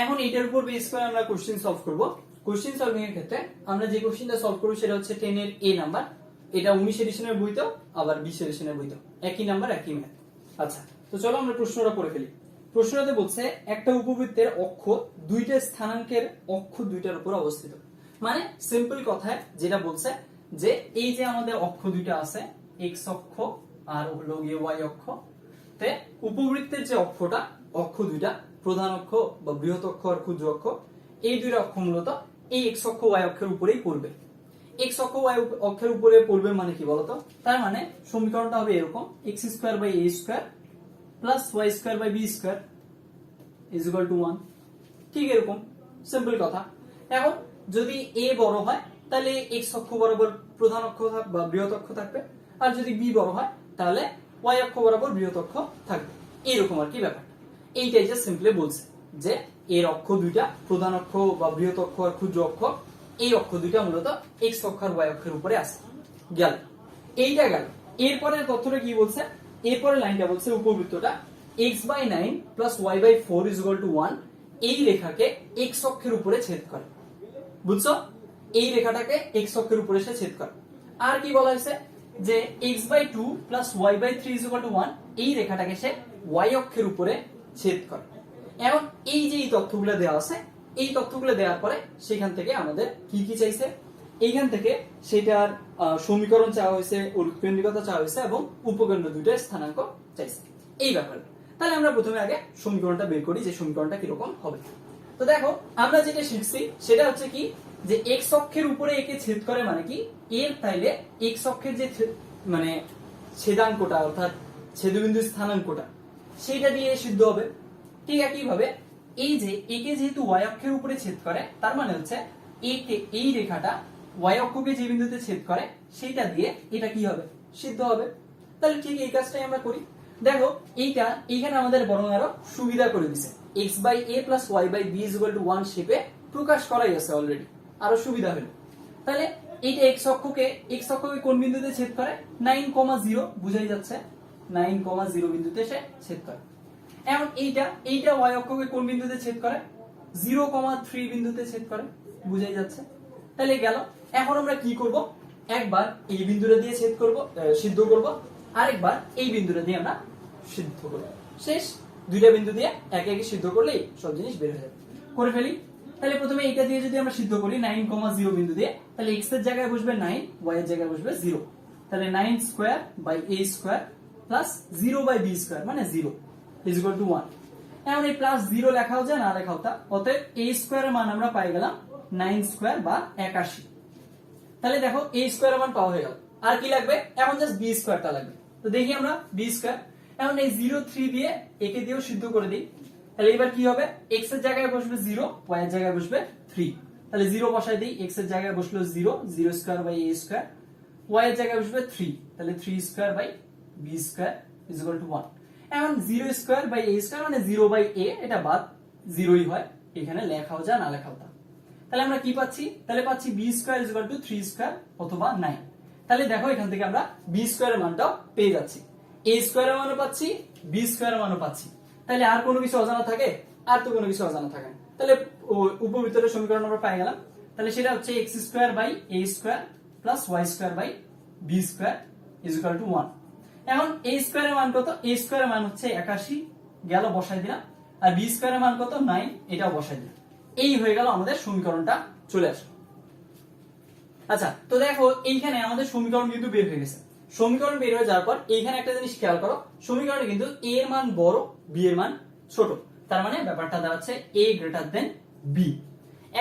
এখন এইটার উপর বেস করে আমরা কোশ্চেন সলভ করব। কোশ্চেন সলভিং এর ক্ষেত্রে আমরা যে কোশ্চেনটা সলভ করব সেটা হচ্ছে 10 এর A নাম্বার। এটা 19 এডিশনের বইতেও আবার 20 এডিশনের বইতেও একই নাম্বার, একই ম্যাথ। আচ্ছা, তো চলো আমরা প্রশ্নটা পড়ে ফেলি। প্রশ্নটাতে বলছে একটা উপবৃত্তের অক্ষ দুইটা স্থানাঙ্কের অক্ষ দুইটার উপর অবস্থিত। মানে সিম্পল কথায় যেটা বলছে যে এই যে আমাদের অক্ষ দুইটা আছে, x অক্ষ আর হলো গিয়ে y অক্ষ, তে উপবৃত্তের যে অক্ষটা, অক্ষ দুইটা, প্রধান অক্ষ বা বৃহৎ অক্ষ আর ক্ষুদ্র অক্ষ, এই দুইটা অক্ষ মূলত এই x অক্ষ y অক্ষের উপরেই পড়বে। x অক্ষ y অক্ষের উপরে পড়বে মানে কি বলতো? তার মানে সমীকরণটা হবে এরকম, x² + a² + b² = 1। ঠিক এরকম সিম্পল কথা। এখন যদি a বড় হয়, তাহলে x অক্ষ বরাবর প্রধান অক্ষ বা বৃহৎ অক্ষ থাকবে, আর যদি b বড় হয়, তাহলে y অক্ষ বরাবর বৃহৎ অক্ষ থাকবে। এরকম আর কি ব্যাপারটা। এইটাই যে সিম্পলি বলছে যে এর অক্ষ দুইটা, প্রধান অক্ষ বা বৃহৎ অক্ষ আর ক্ষুদ্র অক্ষ, এই অক্ষ দুইটা মূলত x অক্ষ আর y অক্ষের উপরে আছে। গেল, এইটা গেল। এরপরের তথ্যটা কি বলছে? এরপরের লাইনটা বলছে উপবৃত্তটা x/9 + y/4 = 1 এই রেখাকে x অক্ষের উপরে ছেদ করে। বুঝছো? এই রেখাটাকে x অক্ষের উপরে এসে ছেদ করে। আর কি বলা হয়েছে? যে x/2 + y/3 = 1 এই রেখাটাকে সে y অক্ষের উপরে ছেদ করে। এখন এই যে এই তথ্যগুলো দেওয়া আছে, এই তথ্যগুলো দেওয়ার পরে সেখান থেকে আমাদের কি কি চাইছে? এইখান থেকে সেটার সমীকরণ চাওয়া হয়েছে, কেন্দ্রিকতা চাওয়া হয়েছে এবং উপকেন্দ্র দুইটার স্থানাঙ্ক চাইছে। এই ব্যাপারে তাহলে আমরা প্রথমে আগে সমীকরণটা বের করি যে সমীকরণটা কিরকম হবে। তো দেখো, আমরা যেটা শিখছি সেটা হচ্ছে কি, যে x অক্ষের উপরে একে ছেদ করে মানে কি, এর তাইলে x অক্ষের যে মানে ছেদাঙ্কটা অর্থাৎ ছেদবিন্দু স্থানাঙ্কটা সেটা দিয়ে সিদ্ধ হবে। ঠিক একইভাবে এই যে একে যেহেতু y অক্ষের উপরে ছেদ করে, তার মানে হচ্ছে একে, এই রেখাটা y অক্ষকে যে বিন্দুতে ছেদ করে সেইটা দিয়ে এটা কি হবে? সিদ্ধ হবে। তাহলে ঠিক এই কাজটাই আমরা করি। দেখো, এইটা এইখানে আমাদের বরং আরো সুবিধা করে দিছে, x/a + y/b = 1 শেপে প্রকাশ করাই আছে অলরেডি, আরো সুবিধা হলো। তাহলে এইটা এক্স অক্ষকে কোন বিন্দুতে ছেদ করে? 9,0 বুঝাই যাচ্ছে, 9,0 বিন্দুতে সে ছেদ করে। এখন এইটা ওয়াই অক্ষকে কোন বিন্দুতে ছেদ করে? 0,3 বিন্দুতে ছেদ করে, বুঝাই যাচ্ছে। তাহলে গেল। এখন আমরা কি করব? একবার এই বিন্দুটা দিয়ে ছেদ করব, সিদ্ধ করব, আরেকবার এই বিন্দুটা দিয়ে আমরা সিদ্ধ করব। শেষ। দুইটা বিন্দু দিয়ে একে একে সিদ্ধ করলেই সব জিনিস বের হয়ে যাবে। করে ফেলি। তাহলে প্রথমে এটা দিয়ে যদি আমরা সিদ্ধ করি 9,0 বিন্দু দিয়ে, তাহলে x এর জায়গায় বসবে 9, y এর জায়গায় বসবে 0। তাহলে 9 square by a square plus 0 by b square মানে 0 ইজ ইকুয়াল টু 1। এখন এই প্লাস 0 লেখাও যায় না লেখাও তা, অতএব a স্কয়ারের মান আমরা পাই গেলাম 9 স্কয়ার বা 81। তাহলে দেখো a স্কয়ারের মান পাওয়া হয়ে গেল। আর কি লাগবে? এখন জাস্ট b স্কয়ারটা লাগবে। তো দেখি আমরা b স্কয়ার। এখন এই 0 3 দিয়ে একে দিয়েও সিদ্ধ করে দিই। তাহলে এবার কি হবে? x এর জায়গায় বসবে 0, y এর জায়গায় বসবে 3। তাহলে 0 বসাই দেই, x এর জায়গায় বসলো 0, 0 square by a square, y এর জায়গায় বসবে 3, তাহলে 3 square by b square is equal to 1। এখন 0 স্কয়ার বাই a স্কয়ার মানে 0 বাই a, এটা বাদ 0ই হয়, এখানে লেখাও যায় না লেখাও তা। তাহলে আমরা কি পাচ্ছি? তাহলে পাচ্ছি b square is equal two 3 square অথবা 9। তাহলে দেখো এখান থেকে আমরা b স্কয়ারের মানটাও পেয়ে যাচ্ছি, a স্কয়ারের মানও পাচ্ছি, b স্কয়ারের মানও পাচ্ছি। তাহলে আর কোনো কিছু অজানা থাকে? আর তো কোনো কিছু অজানা থাকে না। তাহলে উপবৃত্তের সমীকরণ আমরা পেয়ে গেলাম। তাহলে সেটা হচ্ছে x square by a square plus y square by b square is equal to 1। এখন a স্কয়ারের মান কত? a স্কয়ারের মান হচ্ছে 81, গেল বসাই দিলাম। আর b স্কয়ারের মান কত? 9, এটাও বসাই দিলাম। এই হয়ে গেল আমাদের সমীকরণটা চলে আসলো। আচ্ছা, তো দেখো এইখানে আমাদের সমীকরণ কিন্তু বের হয়ে গেছে। সমীকরণ বের হয়ে যাওয়ার পর এইখানে একটা জিনিস খেয়াল করো, সমীকরণে কিন্তু a এর মান বড়, b এর মান ছোট। তার মানে ব্যাপারটা দাঁড়াচ্ছে a গ্রেটার দেন b।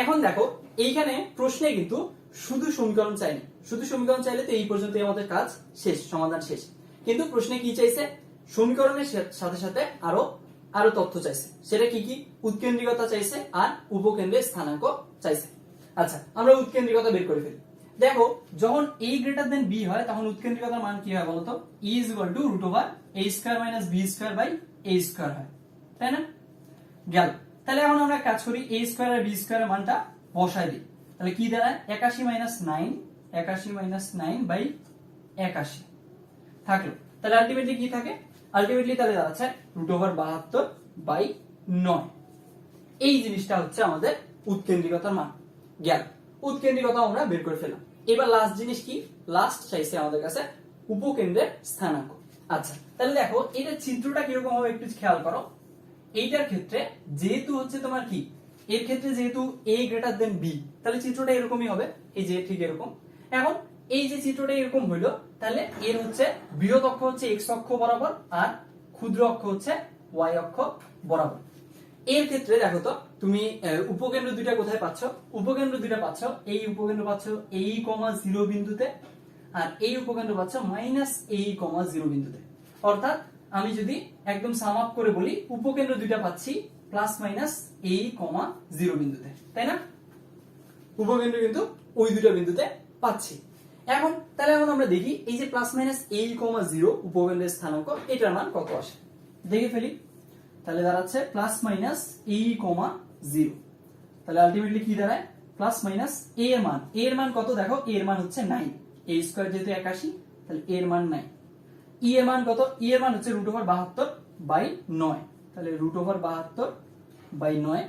এখন দেখো এইখানে প্রশ্নে কিন্তু শুধু সমীকরণ চাইনি, শুধু সমীকরণ চাইলে তো এই পর্যন্তই আমাদের কাজ শেষ, সমাধান শেষ। কিন্তু প্রশ্নে কি চাইছে? সমীকরণের সাথে সাথে আরো তথ্য চাইছে। সেটা কি কি? উৎকেন্দ্রিকতা চাইছে আর উপকেন্দ্রের স্থানাঙ্ক চাইছে। আচ্ছা, আমরা উৎকেন্দ্রিকতা বের করে ফেলি। দেখো যখন a গ্রেটার দেন b হয় তখন উৎকেন্দ্রিকতার মান কি হয় বলতো? e is equal to root over a square minus b square by a square হয়, তাই না? গেল। তাহলে এখন আমরা কাজ করি, a স্কয়ার আর b স্কয়ারের মানটা বসাই দিই। তাহলে কি দাঁড়ায়? 81 মাইনাস 9, 81 মাইনাস 9 বাই 81 থাকলো। তাহলে আলটিমেটলি কি থাকে? আলটিমেটলি তাহলে দাঁড়াচ্ছে রুট ওভার 72 বাই 9। এই জিনিসটা হচ্ছে আমাদের উৎকেন্দ্রিকতার মান। গেল। উৎকেন্দ্রিকতা আমরা বের করে ফেললাম। এবার লাস্ট জিনিস কি? লাস্ট চাইছে আমাদের কাছে উপকেন্দ্রের স্থানাঙ্ক। আচ্ছা, তাহলে দেখো এটা চিত্রটা কিরকম হবে একটু খেয়াল করো। এইটার ক্ষেত্রে যেহেতু হচ্ছে তোমার কি, এর ক্ষেত্রে যেহেতু a গ্রেটার দেন b, তাহলে চিত্রটা এরকমই হবে, এই যে ঠিক এরকম। এখন এই যে চিত্রটা এরকম হইলো, তাহলে এর হচ্ছে বৃহৎ অক্ষ হচ্ছে x অক্ষ বরাবর আর ক্ষুদ্র অক্ষ হচ্ছে y অক্ষ বরাবর। এর ক্ষেত্রে দেখো তো তুমি উপকেন্দ্র দুইটা কোথায় পাচ্ছ? উপকেন্দ্র দুইটা পাচ্ছ, এই উপকেন্দ্র পাচ্ছ a, 0 বিন্দুতে, আর এই উপকেন্দ্র পাচ্ছ মাইনাস a, 0 বিন্দুতে। অর্থাৎ আমি যদি একদম সাম আপ করে বলি, উপকেন্দ্র দুইটা পাচ্ছি প্লাস মাইনাস a, 0 বিন্দুতে, তাই না? উপকেন্দ্র কিন্তু ওই দুটো বিন্দুতে পাচ্ছি। এখন তাহলে এখন আমরা দেখি এই যে প্লাস মাইনাস a, 0 উপকেন্দ্রের স্থানাঙ্ক, এটার মান কত আসে দেখে ফেলি। তাহলে দাঁড়াচ্ছে প্লাস মাইনাস a, 0। তাহলে আলটিমেটলি কি দাঁড়ায়? প্লাস মাইনাস a এর মান, a এর মান কত দেখো? a এর মান হচ্ছে 9, a স্কয়ার যেহেতু 81, তাহলে a এর মান 9। e এর মান কত? e এর মান হচ্ছে রুট ওভার 72 বাই 9, তাহলে রুট ওভার 72 বাই 9,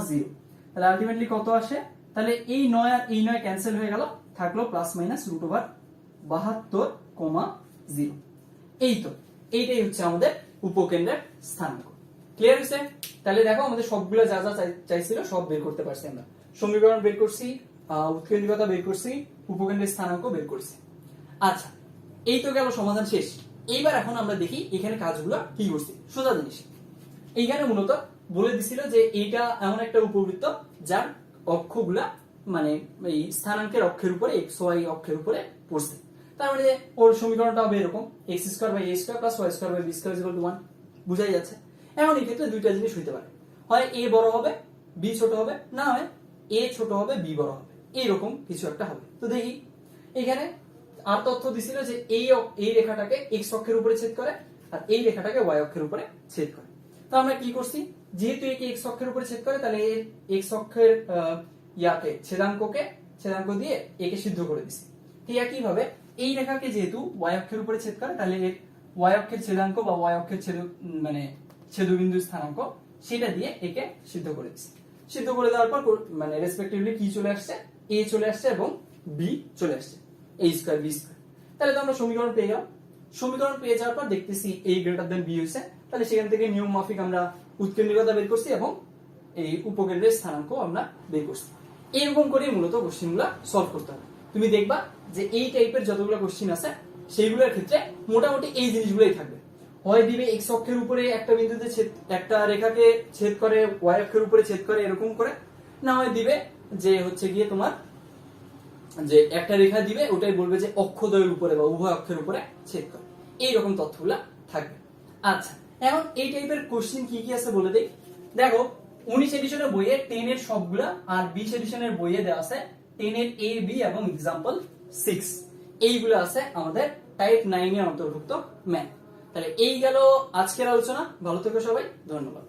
0। তাহলে আলটিমেটলি কত আসে? তাহলে এই 9 আর এই 9 ক্যান্সেল হয়ে গেল, থাকলো প্লাস মাইনাস রুট ওভার 72, 0। এই তো এইটাই হচ্ছে আমাদের উপকেন্দ্রের স্থানাঙ্ক। ক্লিয়ার হয়েছে? তাহলে দেখো আমাদের সবগুলো যা যা চাইছিল সব বের করতে পারছি আমরা। সমীকরণ বের করছি, উৎকেন্দ্রিকতা বের করছি, উপকেন্দ্রের স্থানাঙ্ক বের করছি। আচ্ছা, এই তো গেল সমাধান শেষ। এইবার এখন আমরা দেখি এখানে কাজগুলো কি করছি। সোজা জিনিস, এইখানে মূলত বলে দিছিল যে এইটা এমন একটা উপবৃত্ত যার অক্ষগুলা মানে এই স্থানাঙ্কের অক্ষের উপরে x y অক্ষের উপরে পড়ছে। তার মানে ওর সমীকরণটা হবে এরকম, x square by a square plus y square by b square is equal to 1। বুঝাই যাচ্ছে। এখন এই ক্ষেত্রে দুইটা জিনিস হইতে পারে, হয় a বড় হবে b ছোট হবে, না হয় a ছোট হবে b বড় হবে, এইরকম কিছু একটা হবে। তো দেখি এখানে আর তথ্য দিছিল যে এই রেখাটাকে x অক্ষের উপরে ছেদ করে আর এই রেখাটাকে y অক্ষের উপরে ছেদ করে। তো আমরা কি করছি? যেহেতু একে এক্স অক্ষের উপরে ছেদ করে তাহলে এর এক্স অক্ষের ইয়াকে ছেদাঙ্ক দিয়ে একে সিদ্ধ করে দিছি। ঠিক একই ভাবে এই রেখাকে যেহেতু ওয়াই অক্ষের উপরে ছেদ করে তাহলে এর ওয়াই অক্ষের ছেদাঙ্ক বা ওয়াই অক্ষের মানে ছেদবিন্দু স্থানাঙ্ক সেটা দিয়ে একে সিদ্ধ করে দিছি। সিদ্ধ করে দেওয়ার পর মানে রেসপেক্টিভলি কি চলে আসছে, এ চলে আসছে এবং বি চলে আসছে, এ স্কয়ার বি স্কয়ার। তাহলে তো আমরা সমীকরণ পেয়ে গেলাম। সমীকরণ পেয়ে যাওয়ার পর দেখতেছি a গ্রেটার দেন বি হয়েছে, তাহলে সেখান থেকে নিয়ম মাফিক আমরা উৎকেন্দ্রিকতা বের করছি এবং এই উপকেন্দ্রের স্থানাঙ্ক আমরা বের করছি। এরকম করে মূলত কোশ্চেনগুলো সলভ করতে হবে। তুমি দেখবা যে এই টাইপের যতগুলো কোশ্চেন আছে সেইগুলোর ক্ষেত্রে মোটামুটি এই জিনিসগুলোই থাকবে। হয় দিবে এক্স অক্ষের উপরে একটা বিন্দুতে একটা রেখাকে ছেদ করে ওয়াই অক্ষের উপরে ছেদ করে এরকম করে, না হয় দিবে যে হচ্ছে গিয়ে তোমার যে একটা রেখা দিবে ওটাই বলবে যে অক্ষদ্বয়ের উপরে বা উভয় অক্ষের উপরে ছেদ করে, এইরকম তথ্যগুলা থাকবে। আচ্ছা, এখন এই টাইপের কোশ্চেন কি কি আছে বলে দেই। দেখো 19 এডিশনের বইয়ে 10 এর সবগুলা আর 20 এডিশনের বইয়ে দেওয়া আছে 10 এর এ বি এবং एग्जांपल 6, এইগুলো আছে আমাদের টাইপ 9 এর অন্তর্ভুক্ত ম্যাথ। তাহলে এই গেল আজকের আলোচনা। ভালো থেকো সবাই, ধন্যবাদ।